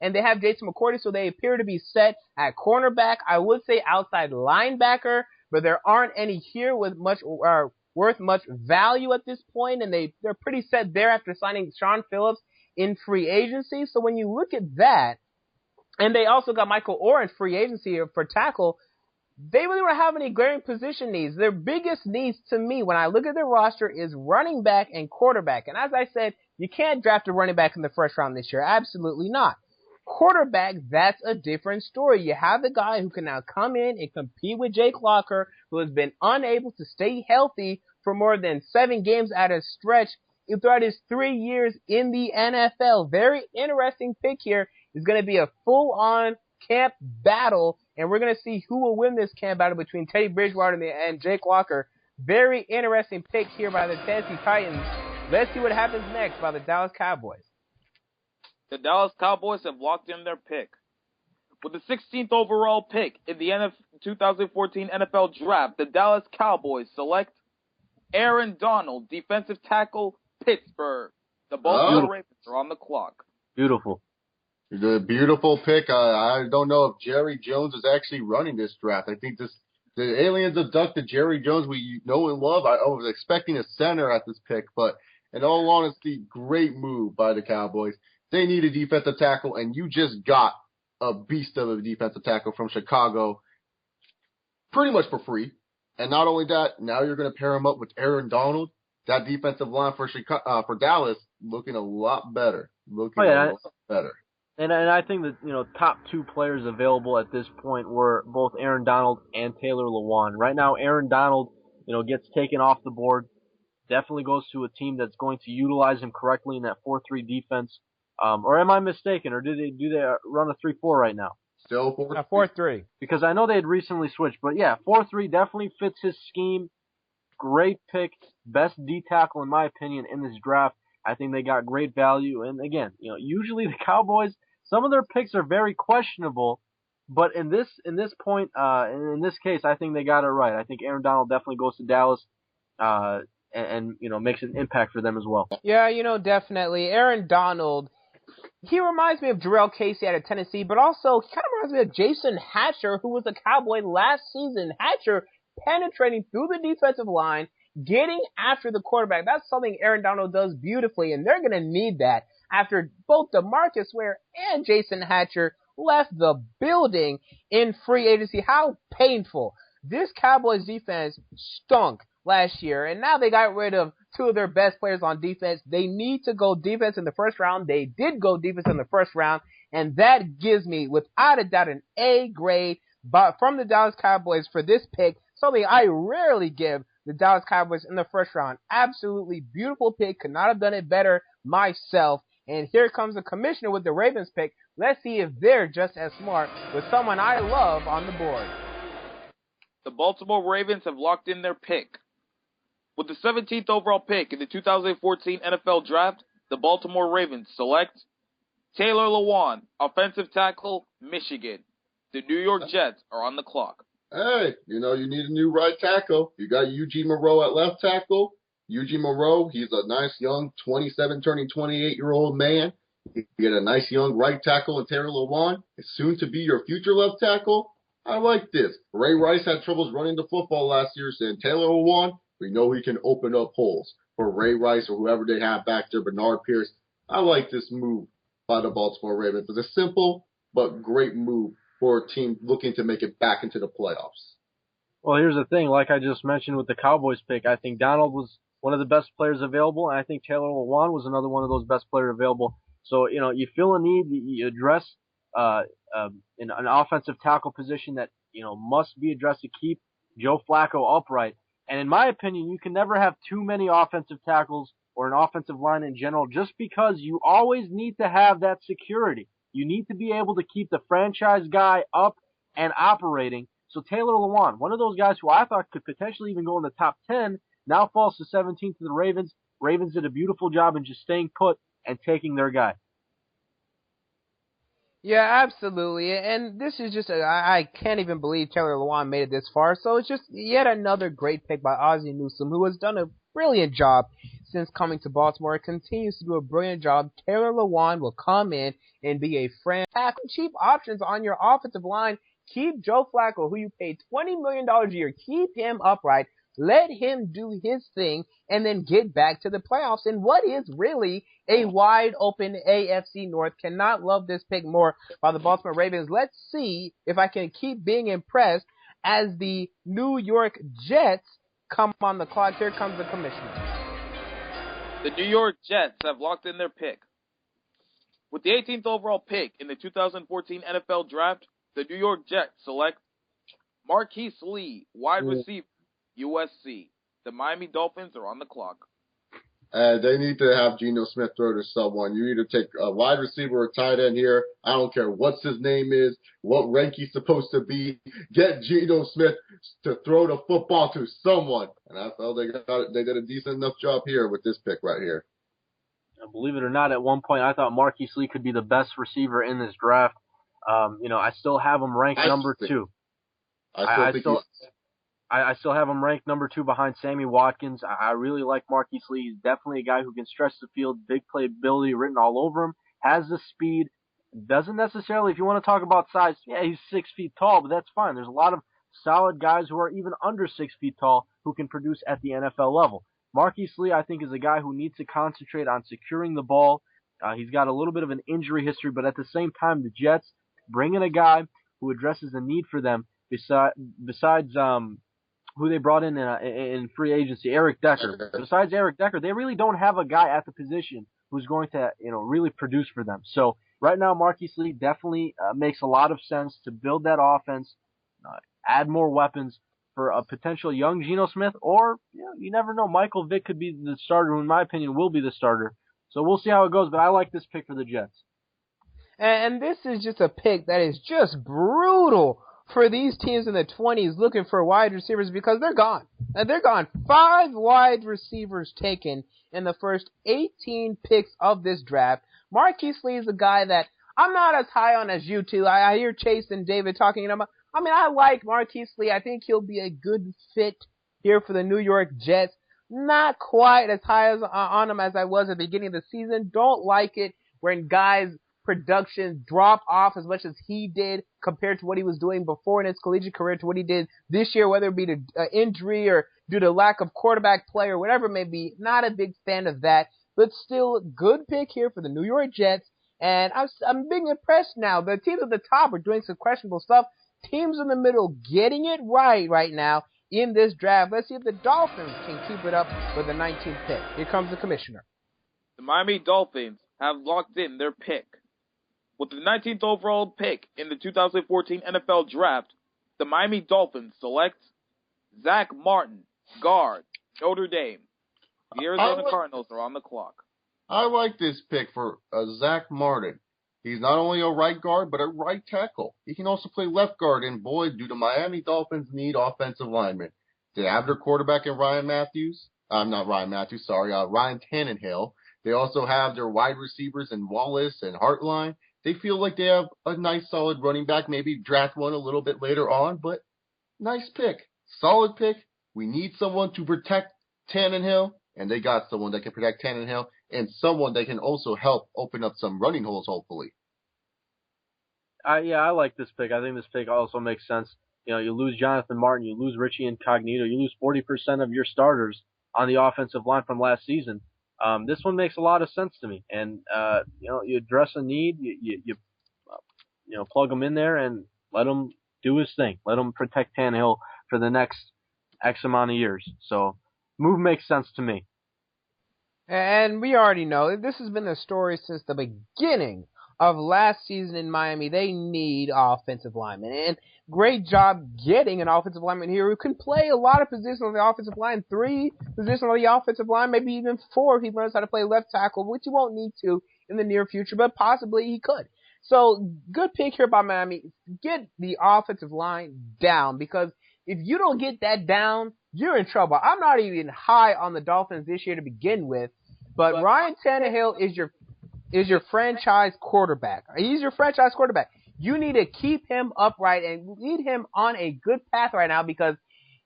And they have Jason McCourty, so they appear to be set at cornerback. I would say outside linebacker, but there aren't any here with worth much value at this point, and they're pretty set there after signing Sean Phillips in free agency. So when you look at that, and they also got Michael Orr in free agency for tackle, they really don't have any glaring position needs. Their biggest needs to me when I look at their roster is running back and quarterback. And as I said, you can't draft a running back in the 1st round this year. Absolutely not. Quarterback, that's a different story. You have a guy who can now come in and compete with Jake Locker, who has been unable to stay healthy for more than 7 games at a stretch throughout his 3 years in the NFL. Very interesting pick here. It's going to be a full-on camp battle, and we're going to see who will win this camp battle between Teddy Bridgewater and Jake Locker. Very interesting pick here by the Tennessee Titans. Let's see what happens next by the Dallas Cowboys. The Dallas Cowboys have locked in their pick. With the 16th overall pick in the 2014 NFL Draft, the Dallas Cowboys select Aaron Donald, defensive tackle, Pittsburgh. The Baltimore Ravens are on the clock. Beautiful. The beautiful pick. I don't know if Jerry Jones is actually running this draft. I think the aliens abducted Jerry Jones we know and love. I was expecting a center at this pick, but in all honesty, great move by the Cowboys. They need a defensive tackle, and you just got a beast of a defensive tackle from Chicago pretty much for free. And not only that, now you're going to pair him up with Aaron Donald. That defensive line for Dallas looking a lot better. A lot better. And I think that, top 2 players available at this point were both Aaron Donald and Taylor Lewan. Right now, Aaron Donald, gets taken off the board. definitely goes to a team that's going to utilize him correctly in that 4-3 defense. Or am I mistaken? Or do they run a 3-4 right now? Still 4-3. Because I know they had recently switched, but yeah, 4-3 definitely fits his scheme. Great pick, best D tackle in my opinion in this draft. I think they got great value. And again, usually the Cowboys, some of their picks are very questionable, but in this point, in this case, I think they got it right. I think Aaron Donald definitely goes to Dallas, and makes an impact for them as well. Yeah, definitely. Aaron Donald, he reminds me of Jarrell Casey out of Tennessee, but also he kind of reminds me of Jason Hatcher, who was a Cowboy last season. Hatcher penetrating through the defensive line, getting after the quarterback. That's something Aaron Donald does beautifully, and they're going to need that after both DeMarcus Ware and Jason Hatcher left the building in free agency. How painful. This Cowboys defense stunk last year, and now they got rid of two of their best players on defense. They need to go defense in the first round. They did go defense in the first round, and that gives me, without a doubt, an A grade from the Dallas Cowboys for this pick, something I rarely give the Dallas Cowboys in the first round. Absolutely beautiful pick. Could not have done it better myself. And here comes the commissioner with the Ravens pick. Let's see if they're just as smart with someone I love on the board. The Baltimore Ravens have locked in their pick. With the 17th overall pick in the 2014 NFL Draft, the Baltimore Ravens select Taylor Lewan, offensive tackle, Michigan. The New York Jets are on the clock. Hey, you need a new right tackle. You got Eugene Moreau at left tackle. Eugene Moreau, he's a nice young 27 turning 28-year-old man. You get a nice young right tackle in Taylor Lewan. It's soon to be your future left tackle. I like this. Ray Rice had troubles running the football last year, saying Taylor Lewan, we know he can open up holes for Ray Rice or whoever they have back there, Bernard Pierce. I like this move by the Baltimore Ravens. It's a simple but great move for a team looking to make it back into the playoffs. Well, here's the thing. Like I just mentioned with the Cowboys pick, I think Donald was one of the best players available, and I think Taylor Lewan was another one of those best players available. So, you feel a need, you address in an offensive tackle position that, must be addressed to keep Joe Flacco upright. And in my opinion, you can never have too many offensive tackles or an offensive line in general, just because you always need to have that security. You need to be able to keep the franchise guy up and operating. So Taylor Lewan, one of those guys who I thought could potentially even go in the top 10, now falls to 17th to the Ravens. Ravens did a beautiful job in just staying put and taking their guy. Yeah, absolutely. And this is just, I can't even believe Taylor Lewan made it this far. So it's just yet another great pick by Ozzie Newsome, who has done a brilliant job since coming to Baltimore. Continues to do a brilliant job. Taylor Lewan will come in and be a tackle. Cheap options on your offensive line. Keep Joe Flacco, who you paid $20 million a year. Keep him upright. Let him do his thing and then get back to the playoffs in what is really a wide open AFC North. Cannot love this pick more by the Baltimore Ravens. Let's see if I can keep being impressed as the New York Jets come on the clock. Here comes the commissioner. The New York Jets have locked in their pick. With the 18th overall pick in the 2014 NFL Draft, the New York Jets select Marqise Lee, wide receiver, USC. The Miami Dolphins are on the clock. They need to have Geno Smith throw to someone. You either take a wide receiver or tight end here. I don't care what his name is, what rank he's supposed to be. Get Geno Smith to throw the football to someone. And I felt they did a decent enough job here with this pick right here. Believe it or not, at one point I thought Marqise Lee could be the best receiver in this draft. I still have him ranked number 2. I still have him ranked number 2 behind Sammy Watkins. I really like Marqise Lee. He's definitely a guy who can stretch the field, big playability written all over him, has the speed, doesn't necessarily, if you want to talk about size, yeah, he's 6 feet tall, but that's fine. There's a lot of solid guys who are even under 6 feet tall who can produce at the NFL level. Marqise Lee, I think, is a guy who needs to concentrate on securing the ball. He's got a little bit of an injury history, but at the same time, the Jets bring in a guy who addresses the need for them besides who they brought in free agency, Eric Decker. Besides Eric Decker, they really don't have a guy at the position who's going to, really produce for them. So right now, Marqise Lee definitely makes a lot of sense to build that offense, add more weapons for a potential young Geno Smith, or you never know. Michael Vick could be the starter, who in my opinion will be the starter. So we'll see how it goes, but I like this pick for the Jets. And this is just a pick that is just brutal for these teams in the 20s looking for wide receivers because they're gone. And they're gone. 5 wide receivers taken in the first 18 picks of this draft. Marqise Lee is a guy that I'm not as high on as you two. I hear Chase and David talking about. I mean, I like Marqise Lee. I think he'll be a good fit here for the New York Jets. Not quite as high as on him as I was at the beginning of the season. Don't like it when guys' production drop off as much as he did compared to what he was doing before in his collegiate career to what he did this year, whether it be to injury or due to lack of quarterback play or whatever it may be. Not a big fan of that, but still good pick here for the New York Jets. And I'm being impressed now. The teams at the top are doing some questionable stuff. Teams in the middle getting it right now in this draft. Let's see if the Dolphins can keep it up with the 19th pick. Here comes the commissioner. The Miami Dolphins have locked in their pick. With the 19th overall pick in the 2014 NFL Draft, the Miami Dolphins select Zack Martin, guard, Notre Dame. The Arizona Cardinals are on the clock. I like this pick for Zack Martin. He's not only a right guard, but a right tackle. He can also play left guard, and boy, do the Miami Dolphins need offensive linemen. They have their quarterback in Ryan Tannehill. They also have their wide receivers in Wallace and Hartline. They feel like they have a nice, solid running back. Maybe draft one a little bit later on, but nice pick. Solid pick. We need someone to protect Tannehill, and they got someone that can protect Tannehill and someone that can also help open up some running holes, hopefully. Yeah, I like this pick. I think this pick also makes sense. You know, you lose Jonathan Martin, you lose Richie Incognito, you lose 40% of your starters on the offensive line from last season. This one makes a lot of sense to me, and you know, you address a need, you plug him in there and let him do his thing. Let him protect Tannehill for the next X amount of years. So, move makes sense to me. And we already know this has been the story since the beginning of last season in Miami. They need offensive linemen, and great job getting an offensive lineman here who can play a lot of positions on the offensive line, 3 positions on the offensive line, maybe even 4 if he learns how to play left tackle, which he won't need to in the near future, but possibly he could. So, good pick here by Miami. Get the offensive line down, because if you don't get that down, you're in trouble. I'm not even high on the Dolphins this year to begin with, but Ryan Tannehill is your franchise quarterback. He's your franchise quarterback. You need to keep him upright and lead him on a good path right now, because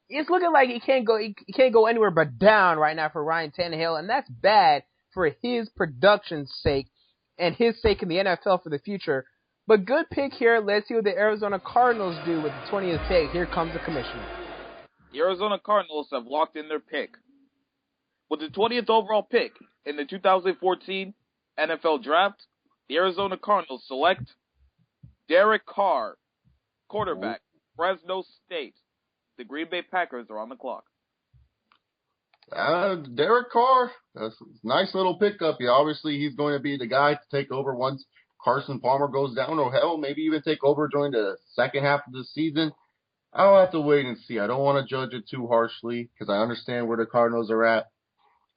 it's looking like he can't go anywhere but down right now for Ryan Tannehill, and that's bad for his production's sake and his sake in the NFL for the future. But good pick here. Let's see what the Arizona Cardinals do with the 20th pick. Here comes the commissioner. The Arizona Cardinals have locked in their pick. With the 20th overall pick in the 2014 NFL Draft, the Arizona Cardinals select Derek Carr, quarterback, Fresno State. The Green Bay Packers are on the clock. Derek Carr, that's a nice little pickup. Yeah, obviously, he's going to be the guy to take over once Carson Palmer goes down, or hell, maybe even take over during the second half of the season. I'll have to wait and see. I don't want to judge it too harshly because I understand where the Cardinals are at.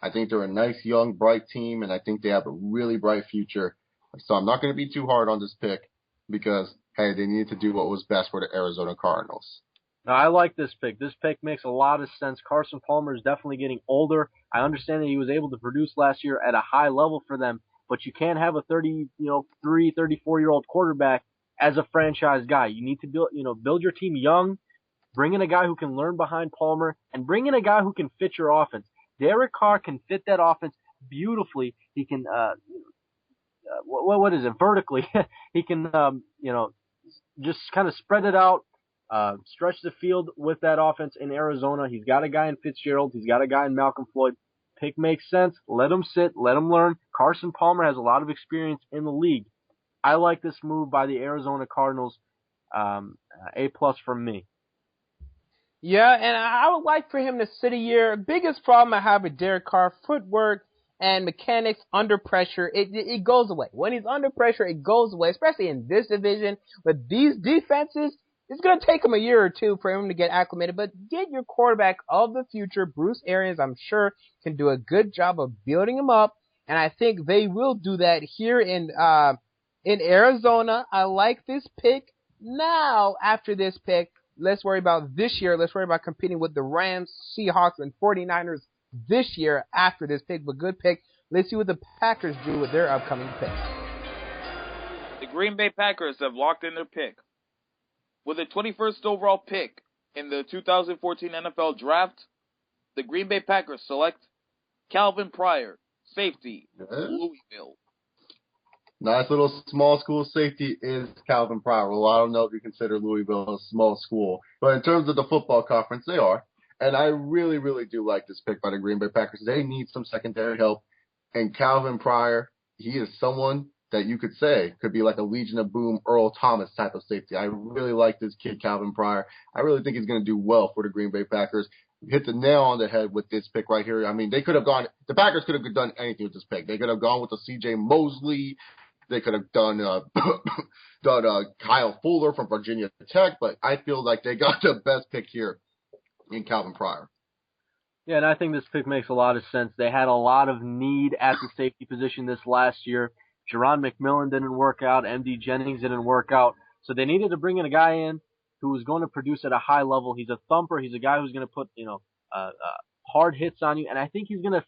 I think they're a nice, young, bright team, and I think they have a really bright future. So I'm not going to be too hard on this pick because, hey, they need to do what was best for the Arizona Cardinals. Now, I like this pick. This pick makes a lot of sense. Carson Palmer is definitely getting older. I understand that he was able to produce last year at a high level for them, but you can't have a 34-year-old quarterback as a franchise guy. You need to build your team young, bring in a guy who can learn behind Palmer, and bring in a guy who can fit your offense. Derek Carr can fit that offense beautifully. He can, what is it, vertically. He can, just kind of spread it out, stretch the field with that offense in Arizona. He's got a guy in Fitzgerald. He's got a guy in Malcolm Floyd. Pick makes sense. Let him sit. Let him learn. Carson Palmer has a lot of experience in the league. I like this move by the Arizona Cardinals. A+ from me. Yeah, and I would like for him to sit a year. Biggest problem I have with Derek Carr, footwork and mechanics under pressure, it goes away. When he's under pressure, it goes away, especially in this division with these defenses. It's going to take him a year or two for him to get acclimated, but get your quarterback of the future. Bruce Arians, I'm sure, can do a good job of building him up, and I think they will do that here in Arizona. I like this pick. Now, after this pick, let's worry about this year. Let's worry about competing with the Rams, Seahawks, and 49ers this year after this pick, but good pick. Let's see what the Packers do with their upcoming pick. The Green Bay Packers have locked in their pick. With the 21st overall pick in the 2014 NFL Draft, the Green Bay Packers select Calvin Pryor, safety, Louisville. Nice little small school safety is Calvin Pryor. Well, I don't know if you consider Louisville a small school, but in terms of the football conference, they are. And I really, really do like this pick by the Green Bay Packers. They need some secondary help. And Calvin Pryor, he is someone that you could say could be like a Legion of Boom, Earl Thomas type of safety. I really like this kid, Calvin Pryor. I really think he's going to do well for the Green Bay Packers. Hit the nail on the head with this pick right here. I mean, the Packers could have done anything with this pick. They could have gone with the C.J. Mosley. They could have done Kyle Fuller from Virginia Tech, but I feel like they got the best pick here in Calvin Pryor. Yeah, and I think this pick makes a lot of sense. They had a lot of need at the safety position this last year. Jerron McMillan didn't work out. M.D. Jennings didn't work out. So they needed to bring in a guy in who was going to produce at a high level. He's a thumper. He's a guy who's going to put, hard hits on you. And I think he's going to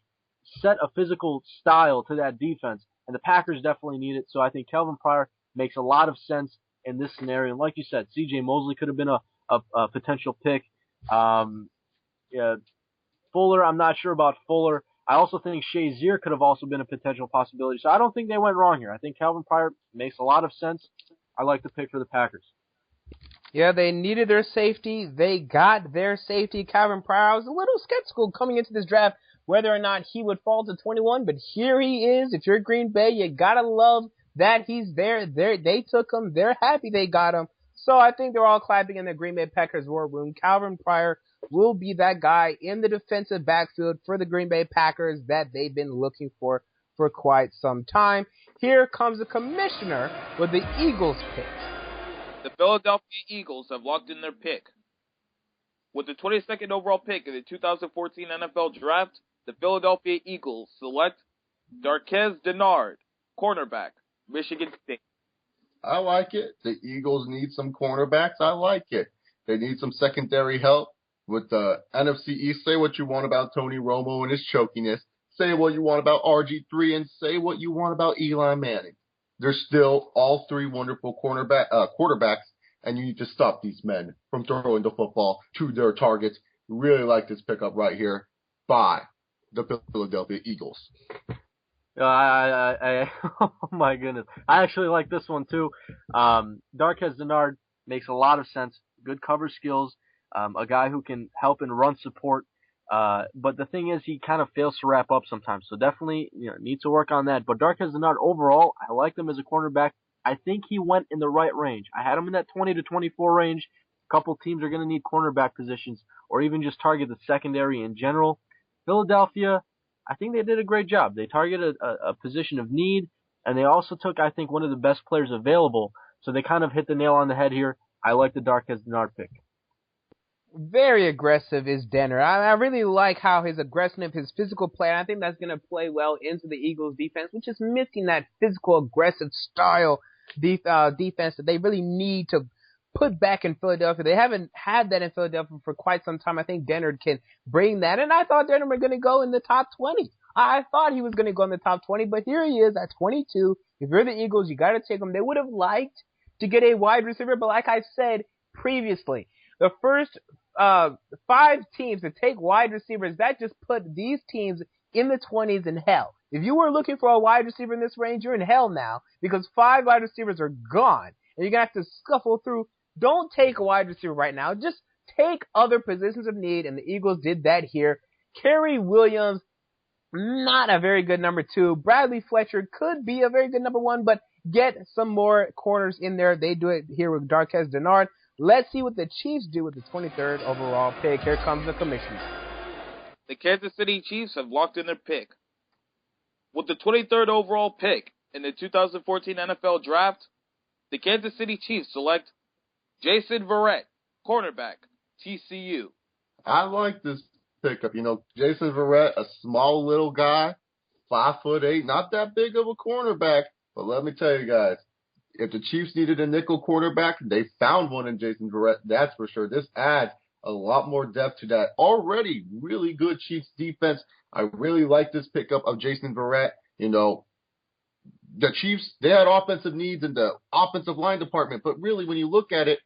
set a physical style to that defense. And the Packers definitely need it. So I think Calvin Pryor makes a lot of sense in this scenario. And like you said, C.J. Mosley could have been a potential pick. Fuller, I'm not sure about Fuller. I also think Shazier could have also been a potential possibility. So I don't think they went wrong here. I think Calvin Pryor makes a lot of sense. I like the pick for the Packers. Yeah, they needed their safety. They got their safety, Calvin Pryor. I was a little skeptical coming into this draft whether or not he would fall to 21, but here he is. If you're Green Bay, you gotta love that he's there. They took him. They're happy they got him. So I think they're all clapping in the Green Bay Packers war room. Calvin Pryor will be that guy in the defensive backfield for the Green Bay Packers that they've been looking for quite some time. Here comes the commissioner with the Eagles pick. The Philadelphia Eagles have locked in their pick. With the 22nd overall pick in the 2014 NFL Draft, the Philadelphia Eagles select Darqueze Dennard, cornerback, Michigan State. I like it. The Eagles need some cornerbacks. I like it. They need some secondary help with the NFC East. Say what you want about Tony Romo and his chokiness. Say what you want about RG3 and say what you want about Eli Manning. They're still all three wonderful quarterbacks, and you need to stop these men from throwing the football to their targets. Really like this pickup right here by the Philadelphia Eagles. Oh my goodness. I actually like this one too. Darqueze Dennard makes a lot of sense. Good cover skills. A guy who can help in run support. But the thing is, he kind of fails to wrap up sometimes. So definitely, need to work on that. But Darqueze Dennard, overall, I like him as a cornerback. I think he went in the right range. I had him in that 20 to 24 range. A couple teams are going to need cornerback positions or even just target the secondary in general. Philadelphia, I think they did a great job. They targeted a position of need, and they also took, I think, one of the best players available. So they kind of hit the nail on the head here. I like the Darqueze Dennard pick. Very aggressive is Dennard. I really like how his aggressiveness, his physical play, and I think that's going to play well into the Eagles' defense, which is missing that physical, aggressive style defense that they really need to put back in Philadelphia. They haven't had that in Philadelphia for quite some time. I think Dennard can bring that, and I thought Dennard was going to go in the top 20. I thought he was going to go in the top 20, but here he is at 22. If you're the Eagles, you got to take him. They would have liked to get a wide receiver, but like I said previously, the first 5 teams to take wide receivers, that just put these teams in the 20s in hell. If you were looking for a wide receiver in this range, you're in hell now because 5 wide receivers are gone, and you're going to have to scuffle through. Don't take a wide receiver right now. Just take other positions of need, and the Eagles did that here. Kerry Williams, not a very good number 2. Bradley Fletcher could be a very good number 1, but get some more corners in there. They do it here with Darqueze Dennard. Let's see what the Chiefs do with the 23rd overall pick. Here comes the commissioner. The Kansas City Chiefs have locked in their pick. With the 23rd overall pick in the 2014 NFL Draft, the Kansas City Chiefs select Jason Verrett, cornerback, TCU. I like this pickup. Jason Verrett, a small little guy, 5'8", not that big of a cornerback. But let me tell you guys, if the Chiefs needed a nickel cornerback, they found one in Jason Verrett. That's for sure. This adds a lot more depth to that already really good Chiefs defense. I really like this pickup of Jason Verrett. The Chiefs, they had offensive needs in the offensive line department, but really when you look at it,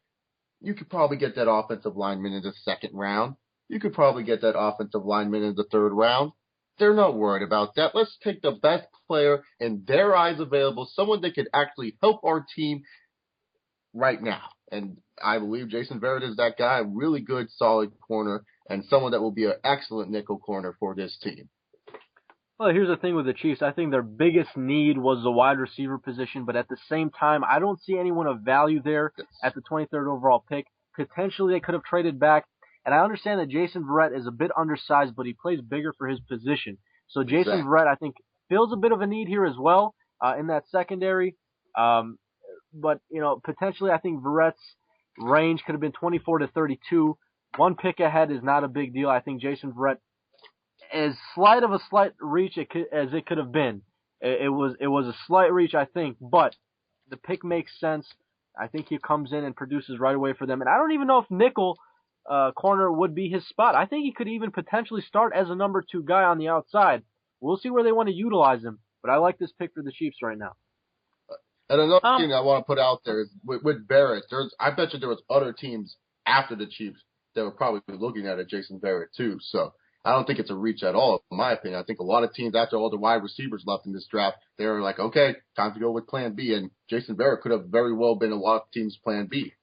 you could probably get that offensive lineman in the second round. You could probably get that offensive lineman in the third round. They're not worried about that. Let's take the best player in their eyes available, someone that could actually help our team right now. And I believe Jason Verrett is that guy, a really good, solid corner, and someone that will be an excellent nickel corner for this team. Well, here's the thing with the Chiefs. I think their biggest need was the wide receiver position, but at the same time, I don't see anyone of value there at the 23rd overall pick. Potentially, they could have traded back. And I understand that Jason Verrett is a bit undersized, but he plays bigger for his position. So Jason Verrett, I think, fills a bit of a need here as well in that secondary. But, potentially I think Verrett's range could have been 24 to 32. One pick ahead is not a big deal. I think Jason Verrett, as slight reach as it could have been, it was a slight reach, I think, but the pick makes sense. I think he comes in and produces right away for them. And I don't even know if nickel corner would be his spot. I think he could even potentially start as a number 2 guy on the outside. We'll see where they want to utilize him, but I like this pick for the Chiefs right now. And another thing I want to put out there is with Barrett, I bet you there was other teams after the Chiefs that were probably looking at Jason Verrett too. So I don't think it's a reach at all, in my opinion. I think a lot of teams, after all the wide receivers left in this draft, they were like, okay, time to go with plan B. And Jason Verrett could have very well been a lot of teams' plan B.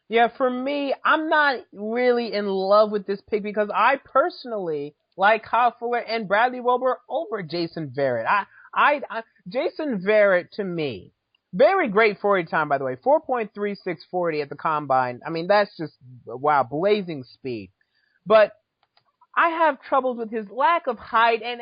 Yeah, for me, I'm not really in love with this pick because I personally like Kyle Fuller and Bradley Roby over Jason Verrett. Jason Verrett, to me, very great 40 time, by the way, 4.3640 at the combine. I mean, that's just, wow, blazing speed. But I have troubles with his lack of height, and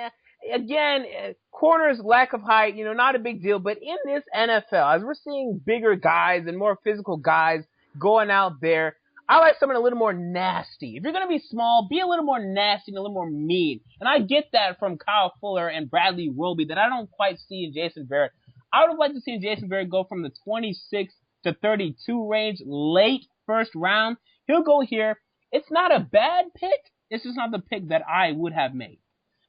again, corners' lack of height, not a big deal. But in this NFL, as we're seeing bigger guys and more physical guys going out there, I like someone a little more nasty. If you're going to be small, be a little more nasty and a little more mean. And I get that from Kyle Fuller and Bradley Roby that I don't quite see in Jason Verrett. I would have liked to see Jason Verrett go from the 26 to 32 range, late first round. He'll go here. It's not a bad pick. It's just not the pick that I would have made.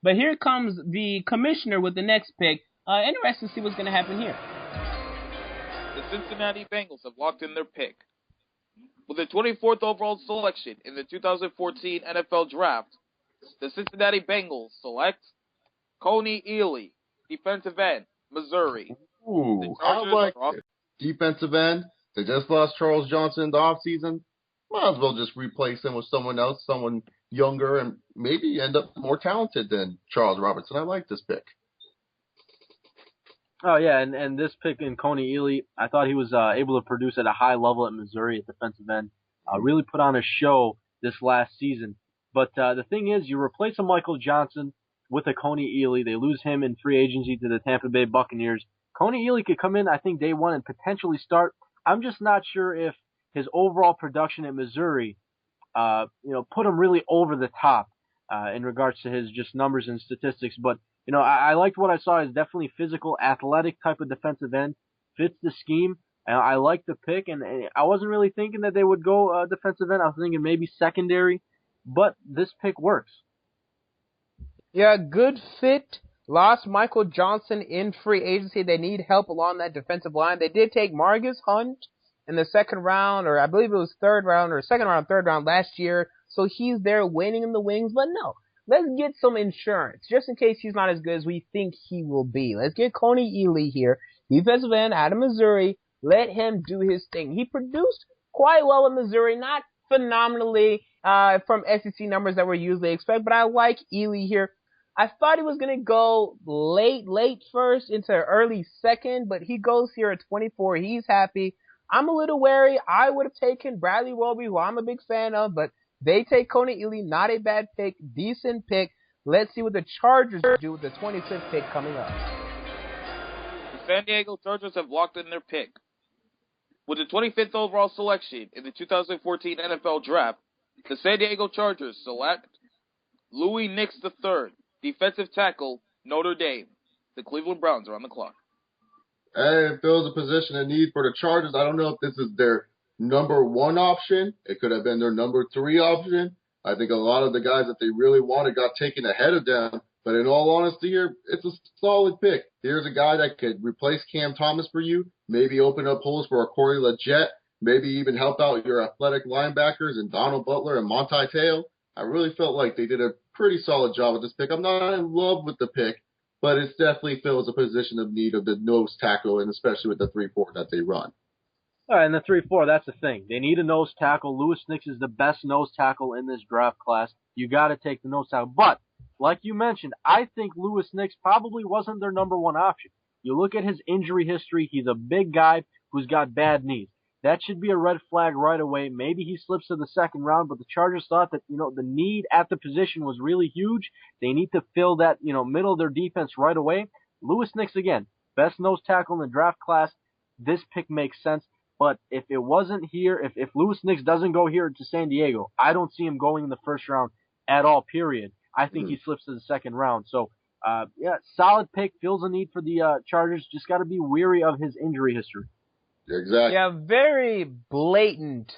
But here comes the commissioner with the next pick. Interesting to see what's going to happen here. The Cincinnati Bengals have locked in their pick. With the 24th overall selection in the 2014 NFL Draft, the Cincinnati Bengals select Kony Ealy, defensive end, Missouri. Ooh, I like it. Defensive end. They just lost Charles Johnson in the offseason. Might as well just replace him with someone else, someone younger, and maybe end up more talented than Charles Robertson. I like this pick. Oh, yeah, and this pick in Kony Ealy, I thought he was able to produce at a high level at Missouri at defensive end. Really put on a show this last season. But the thing is, you replace a Michael Johnson with a Kony Ealy. They lose him in free agency to the Tampa Bay Buccaneers. Kony Ealy could come in, I think, day one and potentially start. I'm just not sure if his overall production at Missouri, put him really over the top in regards to his just numbers and statistics. But I liked what I saw. Is definitely physical, athletic type of defensive end. Fits the scheme. And I like the pick, and I wasn't really thinking that they would go defensive end. I was thinking maybe secondary, but this pick works. Yeah, good fit. Lost Michael Johnson in free agency. They need help along that defensive line. They did take Marqise Hunt in the second round, or I believe it was third round last year. So he's there waiting in the wings. But no, let's get some insurance just in case he's not as good as we think he will be. Let's get Kony Ealy here, defensive end out of Missouri. Let him do his thing. He produced quite well in Missouri, not phenomenally from SEC numbers that we usually expect, but I like Ealy here. I thought he was going to go late first into early second, but he goes here at 24. He's happy. I'm a little wary. I would have taken Bradley Roby, who I'm a big fan of, but they take Kony Ealy. Not a bad pick. Decent pick. Let's see what the Chargers do with the 25th pick coming up. The San Diego Chargers have locked in their pick. With the 25th overall selection in the 2014 NFL Draft, the San Diego Chargers select Louis Nix III, defensive tackle, Notre Dame. The Cleveland Browns are on the clock. Hey, it fills a position of need for the Chargers. I don't know if this is their number one option. It could have been their number 3 option. I think a lot of the guys that they really wanted got taken ahead of them. But in all honesty here, it's a solid pick. Here's a guy that could replace Cam Thomas for you, maybe open up holes for a Corey Leggett, maybe even help out your athletic linebackers and Donald Butler and Monty Te'o. I really felt like they did a pretty solid job with this pick. I'm not in love with the pick, but it definitely fills a position of need of the nose tackle, and especially with the 3-4 that they run. All right, and the 3-4, that's the thing. They need a nose tackle. Louis Nix is the best nose tackle in this draft class. You got to take the nose tackle. But, like you mentioned, I think Louis Nix probably wasn't their number one option. You look at his injury history, he's a big guy who's got bad knees. That should be a red flag right away. Maybe he slips to the second round, but the Chargers thought that, the need at the position was really huge. They need to fill that, middle of their defense right away. Louis Nix, again, best nose tackle in the draft class. This pick makes sense. But if it wasn't here, if Louis Nix doesn't go here to San Diego, I don't see him going in the first round at all, period. I think he slips to the second round. So, solid pick, fills a need for the Chargers. Just got to be wary of his injury history. Exactly. Yeah, very blatant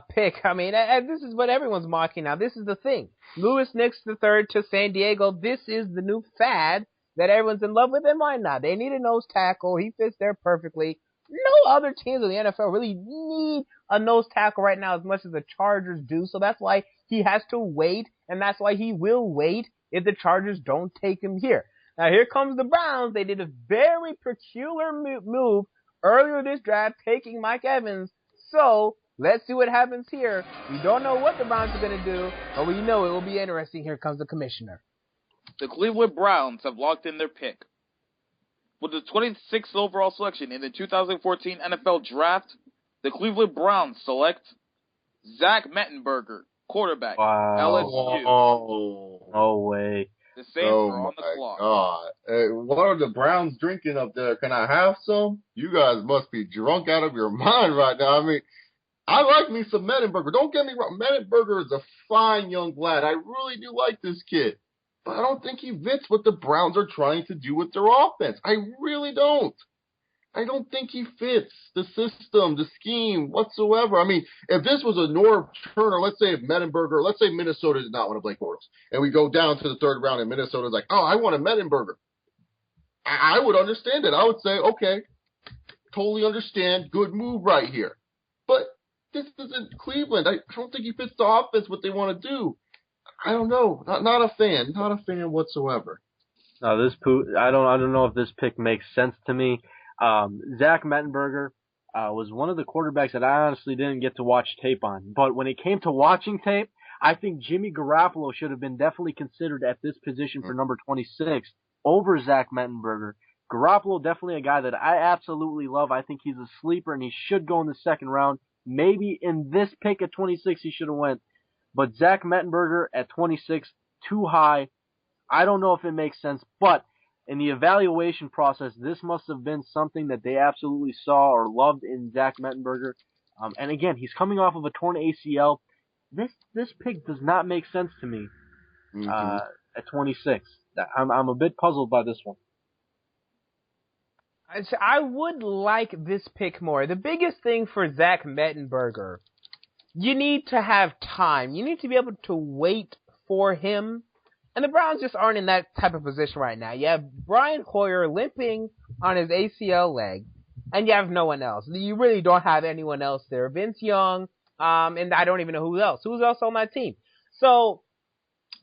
pick. I mean, this is what everyone's mocking now. This is the thing. Louis Nix III to San Diego. This is the new fad that everyone's in love with, and why not? They need a nose tackle. He fits there perfectly. No other teams in the NFL really need a nose tackle right now as much as the Chargers do, so that's why he has to wait, and that's why he will wait if the Chargers don't take him here. Now, here comes the Browns. They did a very peculiar move earlier this draft, taking Mike Evans. So, let's see what happens here. We don't know what the Browns are going to do, but we know it will be interesting. Here comes the commissioner. The Cleveland Browns have locked in their pick. With the 26th overall selection in the 2014 NFL Draft, the Cleveland Browns select Zack Mettenberger, quarterback, LSU. Oh, no way. The Saints are on the clock. God. Hey, what are the Browns drinking up there? Can I have some? You guys must be drunk out of your mind right now. I mean, I like me some Mettenberger. Don't get me wrong. Mettenberger is a fine young lad. I really do like this kid. But I don't think he fits what the Browns are trying to do with their offense. I really don't. I don't think he fits the system, the scheme whatsoever. I mean, if this was a Norv Turner, let's say if Mettenberger, let's say Minnesota did not want to Blake Bortles, and we go down to the third round and Minnesota's like, oh, I want a Mettenberger. I would understand it. I would say, okay, totally understand, good move right here. But this isn't Cleveland. I don't think he fits the offense, what they want to do. I don't know. Not a fan. Not a fan whatsoever. No, I don't know if this pick makes sense to me. Zack Mettenberger was one of the quarterbacks that I honestly didn't get to watch tape on. But when it came to watching tape, I think Jimmy Garoppolo should have been definitely considered at this position for number 26 over Zack Mettenberger. Garoppolo, definitely a guy that I absolutely love. I think he's a sleeper, and he should go in the second round. Maybe in this pick at 26 he should have went. But Zack Mettenberger at 26, too high. I don't know if it makes sense, but in the evaluation process, this must have been something that they absolutely saw or loved in Zack Mettenberger. And again, he's coming off of a torn ACL. This pick does not make sense to me at 26. I'm a bit puzzled by this one. I would like this pick more. The biggest thing for Zack Mettenberger, you need to have time. You need to be able to wait for him. And the Browns just aren't in that type of position right now. You have Brian Hoyer limping on his ACL leg, and you have no one else. You really don't have anyone else there. Vince Young, and I don't even know who else. Who's else on that team? So,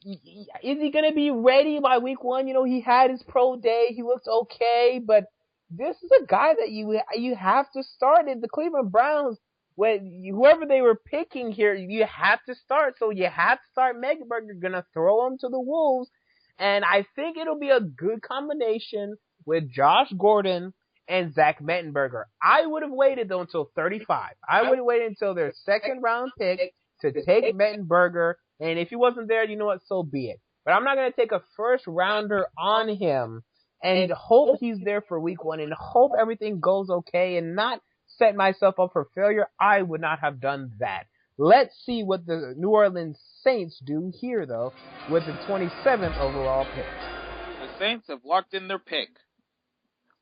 is he going to be ready by week 1? You know, he had his pro day. He looks okay, but this is a guy that you have to start in the Cleveland Browns. Whoever they were picking here, you have to start. So you have to start Mettenberger. You're going to throw him to the Wolves. And I think it'll be a good combination with Josh Gordon and Zack Mettenberger. I would have waited, though, until 35. I would have waited until their second-round pick to take Mettenberger. And if he wasn't there, you know what, so be it. But I'm not going to take a first-rounder on him and hope he's there for week 1 and hope everything goes okay and not set myself up for failure, I would not have done that. Let's see what the New Orleans Saints do here, though, with the 27th overall pick. The Saints have locked in their pick.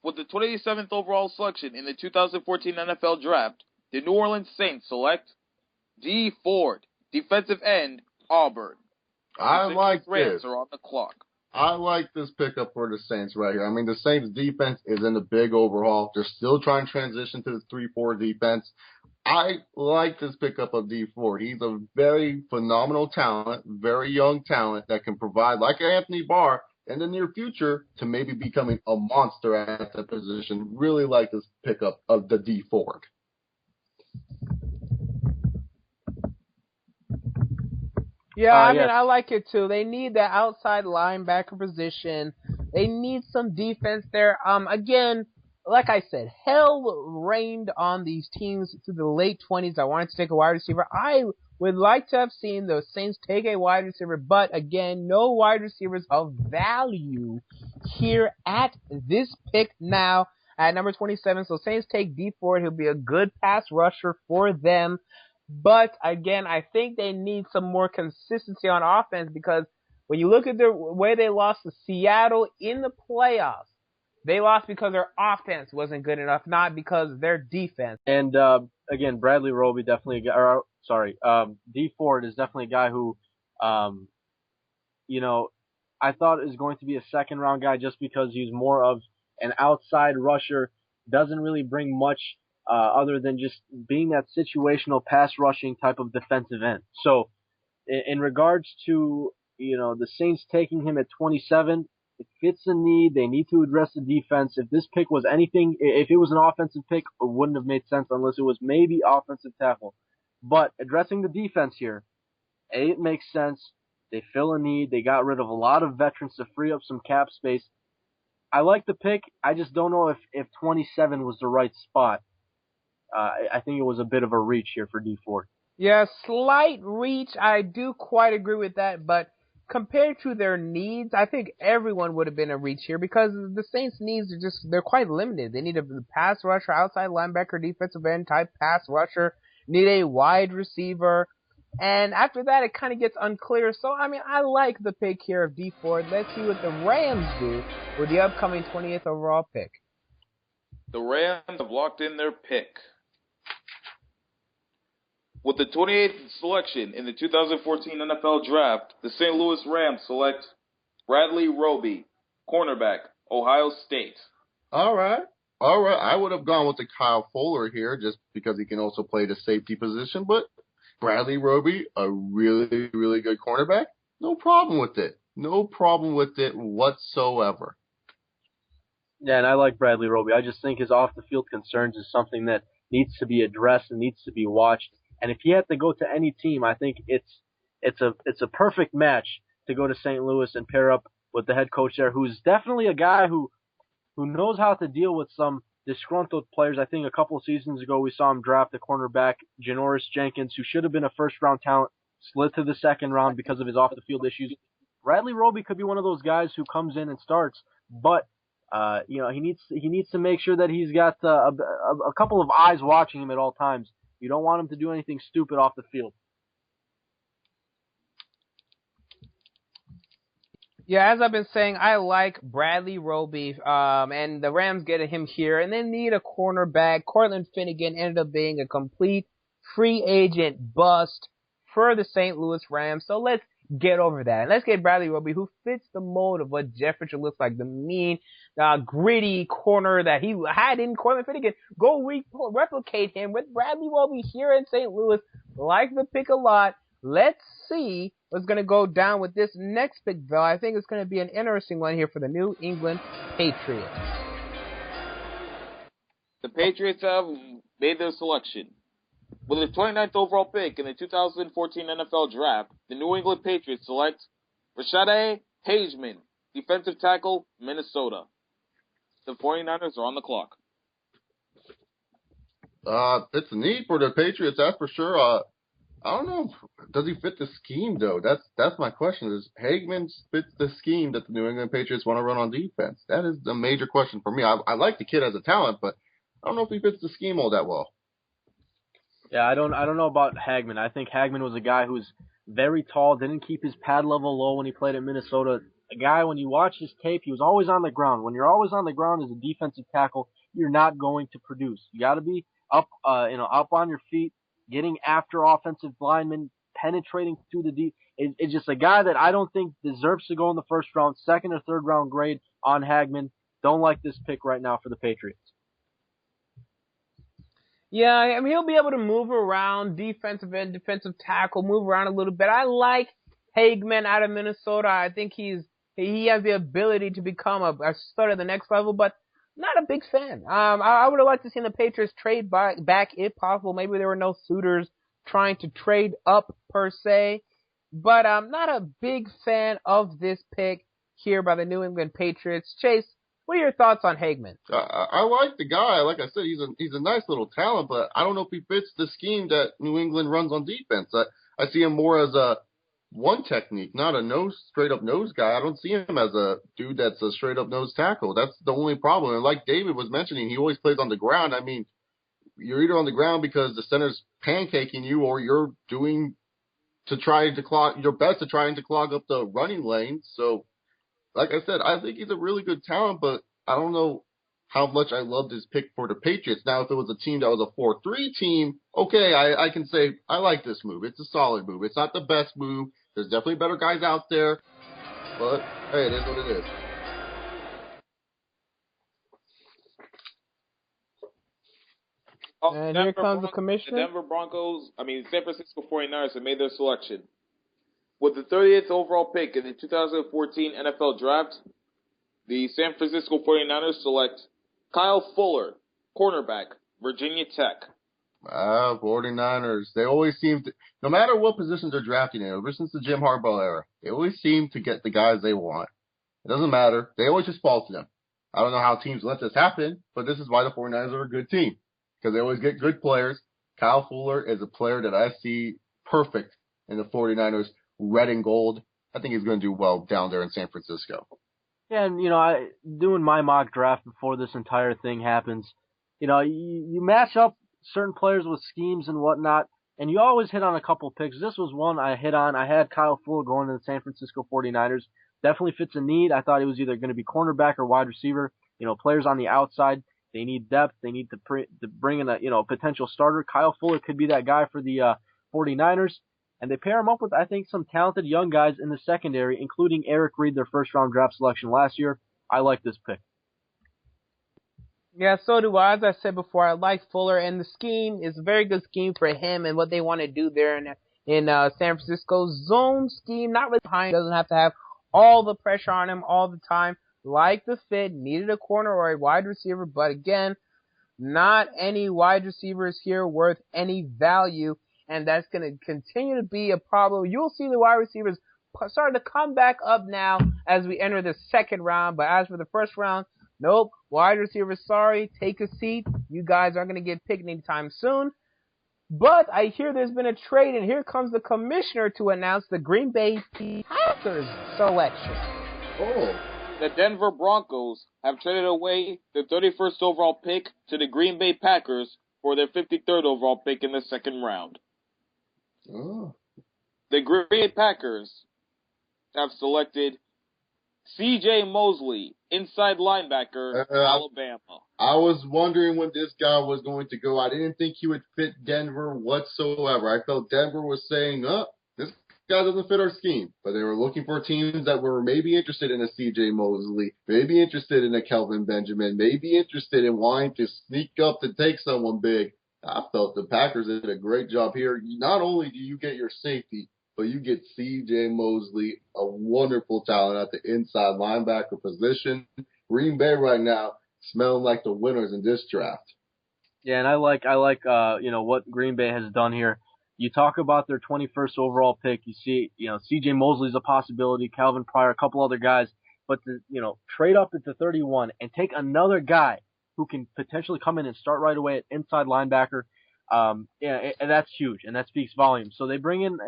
With the 27th overall selection in the 2014 NFL Draft, the New Orleans Saints select D. Ford, defensive end, Auburn. I like Rams this. are on the clock. I like this pickup for the Saints right here. I mean, the Saints defense is in a big overhaul. They're still trying to transition to the 3-4 defense. I like this pickup of D. Ford. He's a very phenomenal talent, very young talent that can provide, like Anthony Barr, in the near future to maybe becoming a monster at the position. Really like this pickup of the D. Ford. Yeah, I mean, yes. I like it too. They need that outside linebacker position. They need some defense there. Again, like I said, hell reigned on these teams through the late 20s. I wanted to take a wide receiver. I would like to have seen the Saints take a wide receiver, but again, no wide receivers of value here at this pick now at number 27. So Saints take D Ford. He'll be a good pass rusher for them. But again, I think they need some more consistency on offense because when you look at the way they lost to Seattle in the playoffs, they lost because their offense wasn't good enough, not because of their defense. And again, Bradley Roby definitely, D Ford is definitely a guy who, I thought is going to be a second round guy just because he's more of an outside rusher, doesn't really bring much other than just being that situational pass rushing type of defensive end. So in regards to, the Saints taking him at 27, it fits a need. They need to address the defense. If this pick was anything, if it was an offensive pick, it wouldn't have made sense unless it was maybe offensive tackle. But addressing the defense here, it makes sense. They fill a need. They got rid of a lot of veterans to free up some cap space. I like the pick. I just don't know if 27 was the right spot. I think it was a bit of a reach here for D Ford. Yeah, slight reach. I do quite agree with that, but compared to their needs, I think everyone would have been a reach here because the Saints' needs they're quite limited. They need a pass rusher, outside linebacker, defensive end type pass rusher, need a wide receiver, and after that it kind of gets unclear. So, I mean, I like the pick here of D Ford. Let's see what the Rams do with the upcoming 20th overall pick. The Rams have locked in their pick. With the 28th selection in the 2014 NFL Draft, the St. Louis Rams select Bradley Roby, cornerback, Ohio State. All right. I would have gone with the Kyle Fuller here just because he can also play the safety position, but Bradley Roby, a really, really good cornerback, no problem with it. No problem with it whatsoever. Yeah, and I like Bradley Roby. I just think his off-the-field concerns is something that needs to be addressed and needs to be watched. And if he had to go to any team, I think it's a perfect match to go to St. Louis and pair up with the head coach there, who's definitely a guy who knows how to deal with some disgruntled players. I think a couple of seasons ago we saw him draft the cornerback Janoris Jenkins, who should have been a first-round talent, slid to the second round because of his off-the-field issues. Bradley Roby could be one of those guys who comes in and starts, but he needs to make sure that he's got a couple of eyes watching him at all times. You don't want him to do anything stupid off the field. Yeah, as I've been saying, I like Bradley Roby, and the Rams get him here, and they need a cornerback. Cortland Finnegan ended up being a complete free agent bust for the St. Louis Rams, so let's get over that. And let's get Bradley Roby, who fits the mold of what Jefferson looks like, the mean, gritty corner that he had in Cortland Finnegan. Go replicate him with Bradley Roby here in St. Louis. Like the pick a lot. Let's see what's going to go down with this next pick, though. I think it's going to be an interesting one here for the New England Patriots. The Patriots have made their selection. With the 29th overall pick in the 2014 NFL Draft, the New England Patriots select Rashad Hageman, defensive tackle, Minnesota. The 49ers are on the clock. It's a need for the Patriots, that's for sure. I don't know. Does he fit the scheme, though? That's my question. Does Hageman fit the scheme that the New England Patriots want to run on defense? That is the major question for me. I like the kid as a talent, but I don't know if he fits the scheme all that well. Yeah, I don't know about Hagman. I think Hagman was a guy who was very tall, didn't keep his pad level low when he played at Minnesota. A guy, when you watch his tape, he was always on the ground. When you're always on the ground as a defensive tackle, you're not going to produce. You got to be up on your feet, getting after offensive linemen, penetrating through the deep. It's just a guy that I don't think deserves to go in the first round, second or third round grade on Hagman. Don't like this pick right now for the Patriots. Yeah, I mean, he'll be able to move around, defensive end, defensive tackle, move around a little bit. I like Hagman out of Minnesota. I think he has the ability to become a starter at the next level, but not a big fan. I would have liked to see the Patriots trade back if possible. Maybe there were no suitors trying to trade up per se, but I'm not a big fan of this pick here by the New England Patriots. Chase, what are your thoughts on Hagman? I like the guy. Like I said, he's a nice little talent, but I don't know if he fits the scheme that New England runs on defense. I see him more as a one technique, not a straight up nose guy. I don't see him as a dude that's a straight up nose tackle. That's the only problem. And like David was mentioning, he always plays on the ground. I mean, you're either on the ground because the center's pancaking you, or you're doing your best to try to clog up the running lane. So, like I said, I think he's a really good talent, but I don't know how much I love this pick for the Patriots. Now, if it was a team that was a 4-3 team, okay, I can say I like this move. It's a solid move. It's not the best move. There's definitely better guys out there, but hey, it is what it is. And here comes the commissioner. The San Francisco 49ers have made their selection. With the 30th overall pick in the 2014 NFL Draft, the San Francisco 49ers select Kyle Fuller, cornerback, Virginia Tech. 49ers, they always seem to, no matter what positions they're drafting in, ever since the Jim Harbaugh era, they always seem to get the guys they want. It doesn't matter. They always just fall to them. I don't know how teams let this happen, but this is why the 49ers are a good team, because they always get good players. Kyle Fuller is a player that I see perfect in the 49ers red and gold. I think he's going to do well down there in San Francisco. Yeah, and, doing my mock draft before this entire thing happens, you match up certain players with schemes and whatnot, and you always hit on a couple picks. This was one I hit on. I had Kyle Fuller going to the San Francisco 49ers. Definitely fits a need. I thought he was either going to be cornerback or wide receiver. Players on the outside, they need depth. They need to bring in a potential starter. Kyle Fuller could be that guy for the 49ers. And they pair him up with, I think, some talented young guys in the secondary, including Eric Reed, their first-round draft selection last year. I like this pick. Yeah, so do I. As I said before, I like Fuller, and the scheme is a very good scheme for him and what they want to do there in San Francisco. Zone scheme, not really behind, doesn't have to have all the pressure on him all the time. Like the fit, needed a corner or a wide receiver, but again, not any wide receivers here worth any value. And that's going to continue to be a problem. You'll see the wide receivers starting to come back up now as we enter the second round. But as for the first round, nope. Wide receivers, sorry. Take a seat. You guys aren't going to get picked anytime soon. But I hear there's been a trade, and here comes the commissioner to announce the Green Bay Packers selection. Oh. The Denver Broncos have traded away the 31st overall pick to the Green Bay Packers for their 53rd overall pick in the second round. Oh. The Green Bay Packers have selected C.J. Mosley, inside linebacker, Alabama. I was wondering when this guy was going to go. I didn't think he would fit Denver whatsoever. I felt Denver was saying, this guy doesn't fit our scheme. But they were looking for teams that were maybe interested in a C.J. Mosley, maybe interested in a Kelvin Benjamin, maybe interested in wanting to sneak up to take someone big. I felt the Packers did a great job here. Not only do you get your safety, but you get C.J. Mosley, a wonderful talent at the inside linebacker position. Green Bay right now smelling like the winners in this draft. Yeah, and I like what Green Bay has done here. You talk about their 21st overall pick. You see, C.J. Mosley's a possibility, Calvin Pryor, a couple other guys, but to trade up into 31 and take another guy who can potentially come in and start right away at inside linebacker. And that's huge, and that speaks volumes. So they bring in,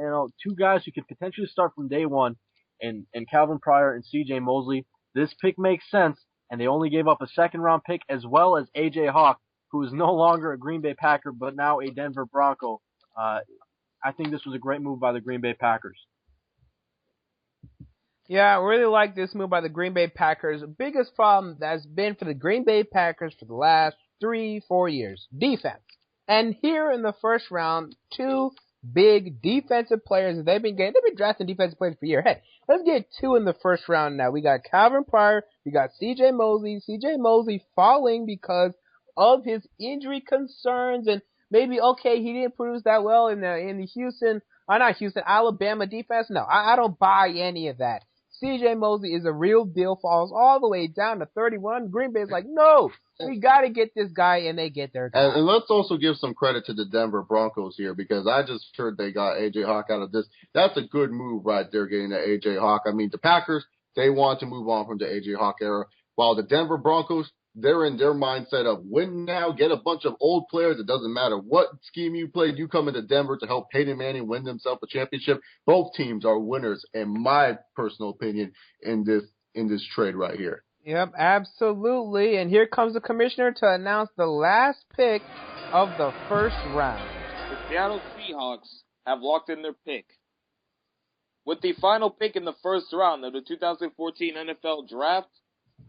two guys who could potentially start from day one, and Calvin Pryor and C.J. Mosley. This pick makes sense, and they only gave up a second-round pick as well as A.J. Hawk, who is no longer a Green Bay Packer, but now a Denver Bronco. I think this was a great move by the Green Bay Packers. Yeah, I really like this move by the Green Bay Packers. The biggest problem that's been for the Green Bay Packers for the last 3-4 years, defense. And here in the first round, two big defensive players that they've been drafting defensive players for years. Hey, let's get two in the first round now. We got Calvin Pryor, we got C.J. Mosley. C.J. Mosley falling because of his injury concerns, and maybe, okay, he didn't produce that well in the Alabama defense. No, I don't buy any of that. C.J. Mosley is a real deal, falls all the way down to 31. Green Bay's like, no, we got to get this guy, and they get their guy. And let's also give some credit to the Denver Broncos here, because I just heard they got A.J. Hawk out of this. That's a good move right there, getting the A.J. Hawk. I mean, the Packers, they want to move on from the A.J. Hawk era, while the Denver Broncos, they're in their mindset of win now, get a bunch of old players. It doesn't matter what scheme you played. You come into Denver to help Peyton Manning win himself a championship. Both teams are winners, in my personal opinion, in this trade right here. Yep, absolutely. And here comes the commissioner to announce the last pick of the first round. The Seattle Seahawks have locked in their pick. With the final pick in the first round of the 2014 NFL Draft,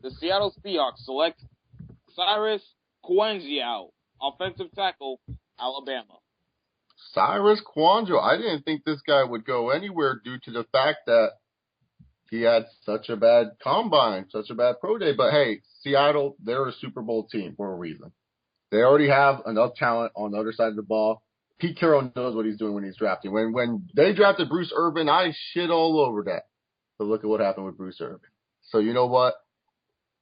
the Seattle Seahawks select Cyrus Kouenziau, offensive tackle, Alabama. Cyrus Kouenziau, I didn't think this guy would go anywhere due to the fact that he had such a bad combine, such a bad pro day. But hey, Seattle, they're a Super Bowl team for a reason. They already have enough talent on the other side of the ball. Pete Carroll knows what he's doing when he's drafting. When they drafted Bruce Irvin, I shit all over that. But look at what happened with Bruce Irvin. So you know what?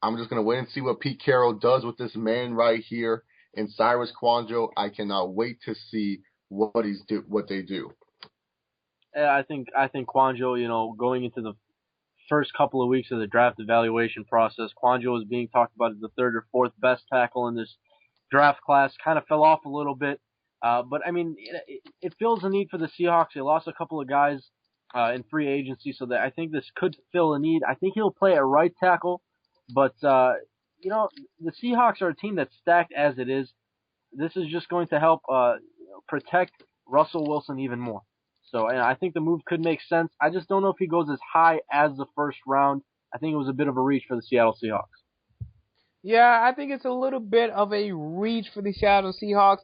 I'm just going to wait and see what Pete Carroll does with this man right here. And Cyrus Kouenziau, I cannot wait to see what they do. Yeah, I think Kouenziau, going into the first couple of weeks of the draft evaluation process, Kouenziau was being talked about as the third or fourth best tackle in this draft class. Kind of fell off a little bit. But, I mean, it fills a need for the Seahawks. They lost a couple of guys in free agency, so that I think this could fill a need. I think he'll play at right tackle. But, the Seahawks are a team that's stacked as it is. This is just going to help protect Russell Wilson even more. So, and I think the move could make sense. I just don't know if he goes as high as the first round. I think it was a bit of a reach for the Seattle Seahawks. Yeah, I think it's a little bit of a reach for the Seattle Seahawks.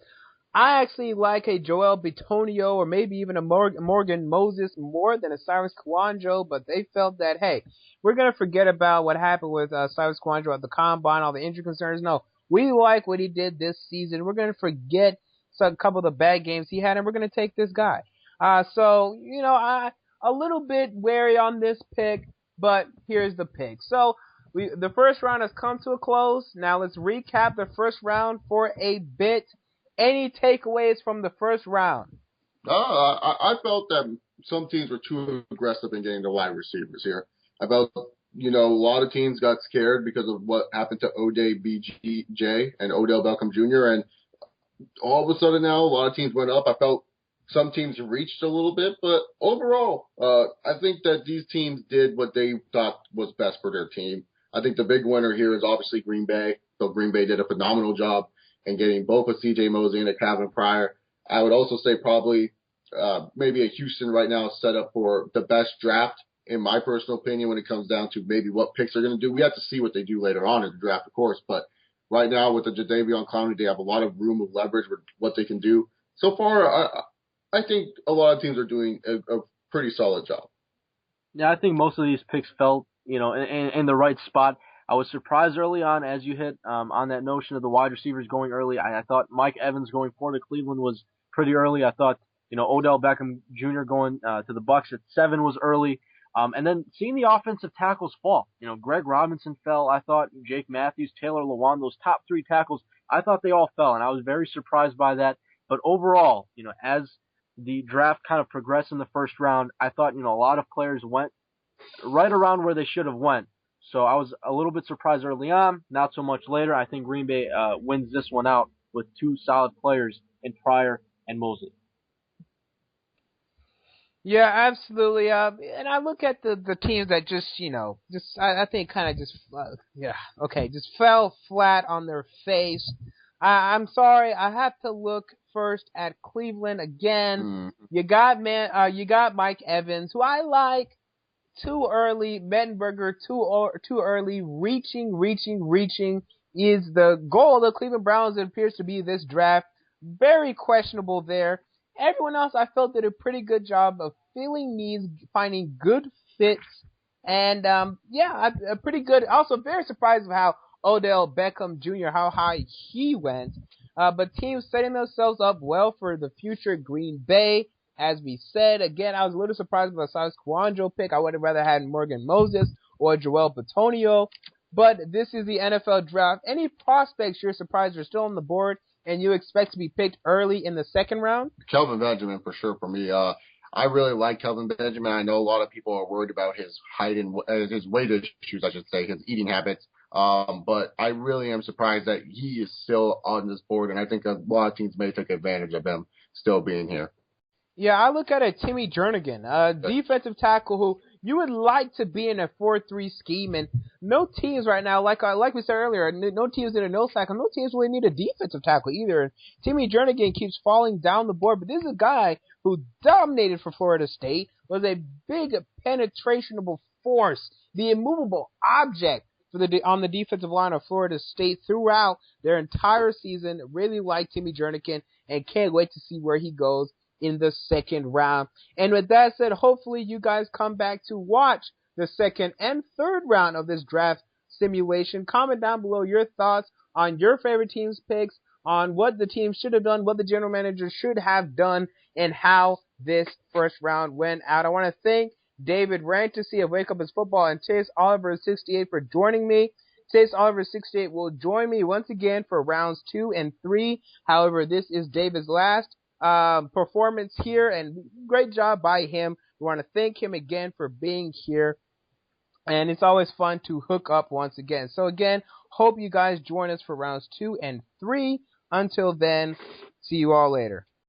I actually like a Joel Bitonio or maybe even a Morgan Moses more than a Cyrus Kouenziau, but they felt that, hey, we're going to forget about what happened with Cyrus Kouenziau at the Combine, all the injury concerns. No, we like what he did this season. We're going to forget a couple of the bad games he had, and we're going to take this guy. So, I a little bit wary on this pick, but here's the pick. So, the first round has come to a close. Now let's recap the first round for a bit. Any takeaways from the first round? I felt that some teams were too aggressive in getting the wide receivers here. I felt, a lot of teams got scared because of what happened to ODBJ and Odell Beckham Jr. And all of a sudden now, a lot of teams went up. I felt some teams reached a little bit, but overall, I think that these teams did what they thought was best for their team. I think the big winner here is obviously Green Bay. So Green Bay did a phenomenal job in getting both a C.J. Mosley and a Calvin Pryor. I would also say probably maybe a Houston right now set up for the best draft, in my personal opinion, when it comes down to maybe what picks they're going to do. We have to see what they do later on in the draft, of course, but right now with the Jadeveon Clowney, they have a lot of room of leverage with what they can do. So far, I think a lot of teams are doing a pretty solid job. Yeah, I think most of these picks fell, in the right spot. I was surprised early on, as you hit on that notion of the wide receivers going early. I thought Mike Evans going forward to Cleveland was pretty early. I thought, Odell Beckham Jr. going to the Bucs at 7 was early. And then seeing the offensive tackles fall. Greg Robinson fell. I thought Jake Matthews, Taylor Lewan, those top 3 tackles, I thought they all fell, and I was very surprised by that. But overall, as the draft kind of progressed in the first round, I thought, a lot of players went right around where they should have went. So I was a little bit surprised early on, not so much later. I think Green Bay wins this one out with 2 solid players in Pryor and Mosley. Yeah, absolutely. And I look at the teams that I think kind of just fell flat on their face. I'm sorry, I have to look first at Cleveland again. You got Mike Evans, who I like. Too early, Mettenberger, too early, reaching is the goal of the Cleveland Browns. It appears to be this draft. Very questionable there. Everyone else I felt did a pretty good job of filling needs, finding good fits, and a pretty good. Also very surprised of how Odell Beckham Jr. how high he went. But teams setting themselves up well for the future. Green Bay, as we said, again, I was a little surprised by the Silas Kouandjio pick. I would have rather had Morgan Moses or Joel Bitonio. But this is the NFL draft. Any prospects you're surprised are still on the board and you expect to be picked early in the second round? Kelvin Benjamin for sure for me. I really like Kelvin Benjamin. I know a lot of people are worried about his height and his weight issues, I should say, his eating habits. But I really am surprised that he is still on this board, and I think a lot of teams may take advantage of him still being here. Yeah, I look at it, Timmy Jernigan, a defensive tackle who you would like to be in a 4-3 scheme, and no teams right now, like we said earlier, no teams need a nose tackle, no teams really need a defensive tackle either. Timmy Jernigan keeps falling down the board, but this is a guy who dominated for Florida State, was a big penetrationable force, the immovable object on the defensive line of Florida State throughout their entire season. Really like Timmy Jernigan and can't wait to see where he goes in the second round. And with that said, hopefully you guys come back to watch the second and third round of this draft simulation. Comment down below your thoughts on your favorite team's picks, on what the team should have done, what the general manager should have done, and how this first round went out. I want to thank David Rantasy of Wake Up As Football and Chase Oliver 68 for joining me. Chase Oliver 68 will join me once again for rounds 2 and 3. However, this is David's last performance here, and great job by him. We want to thank him again for being here, and it's always fun to hook up once again. So again, hope you guys join us for rounds 2 and 3. Until then, see you all later.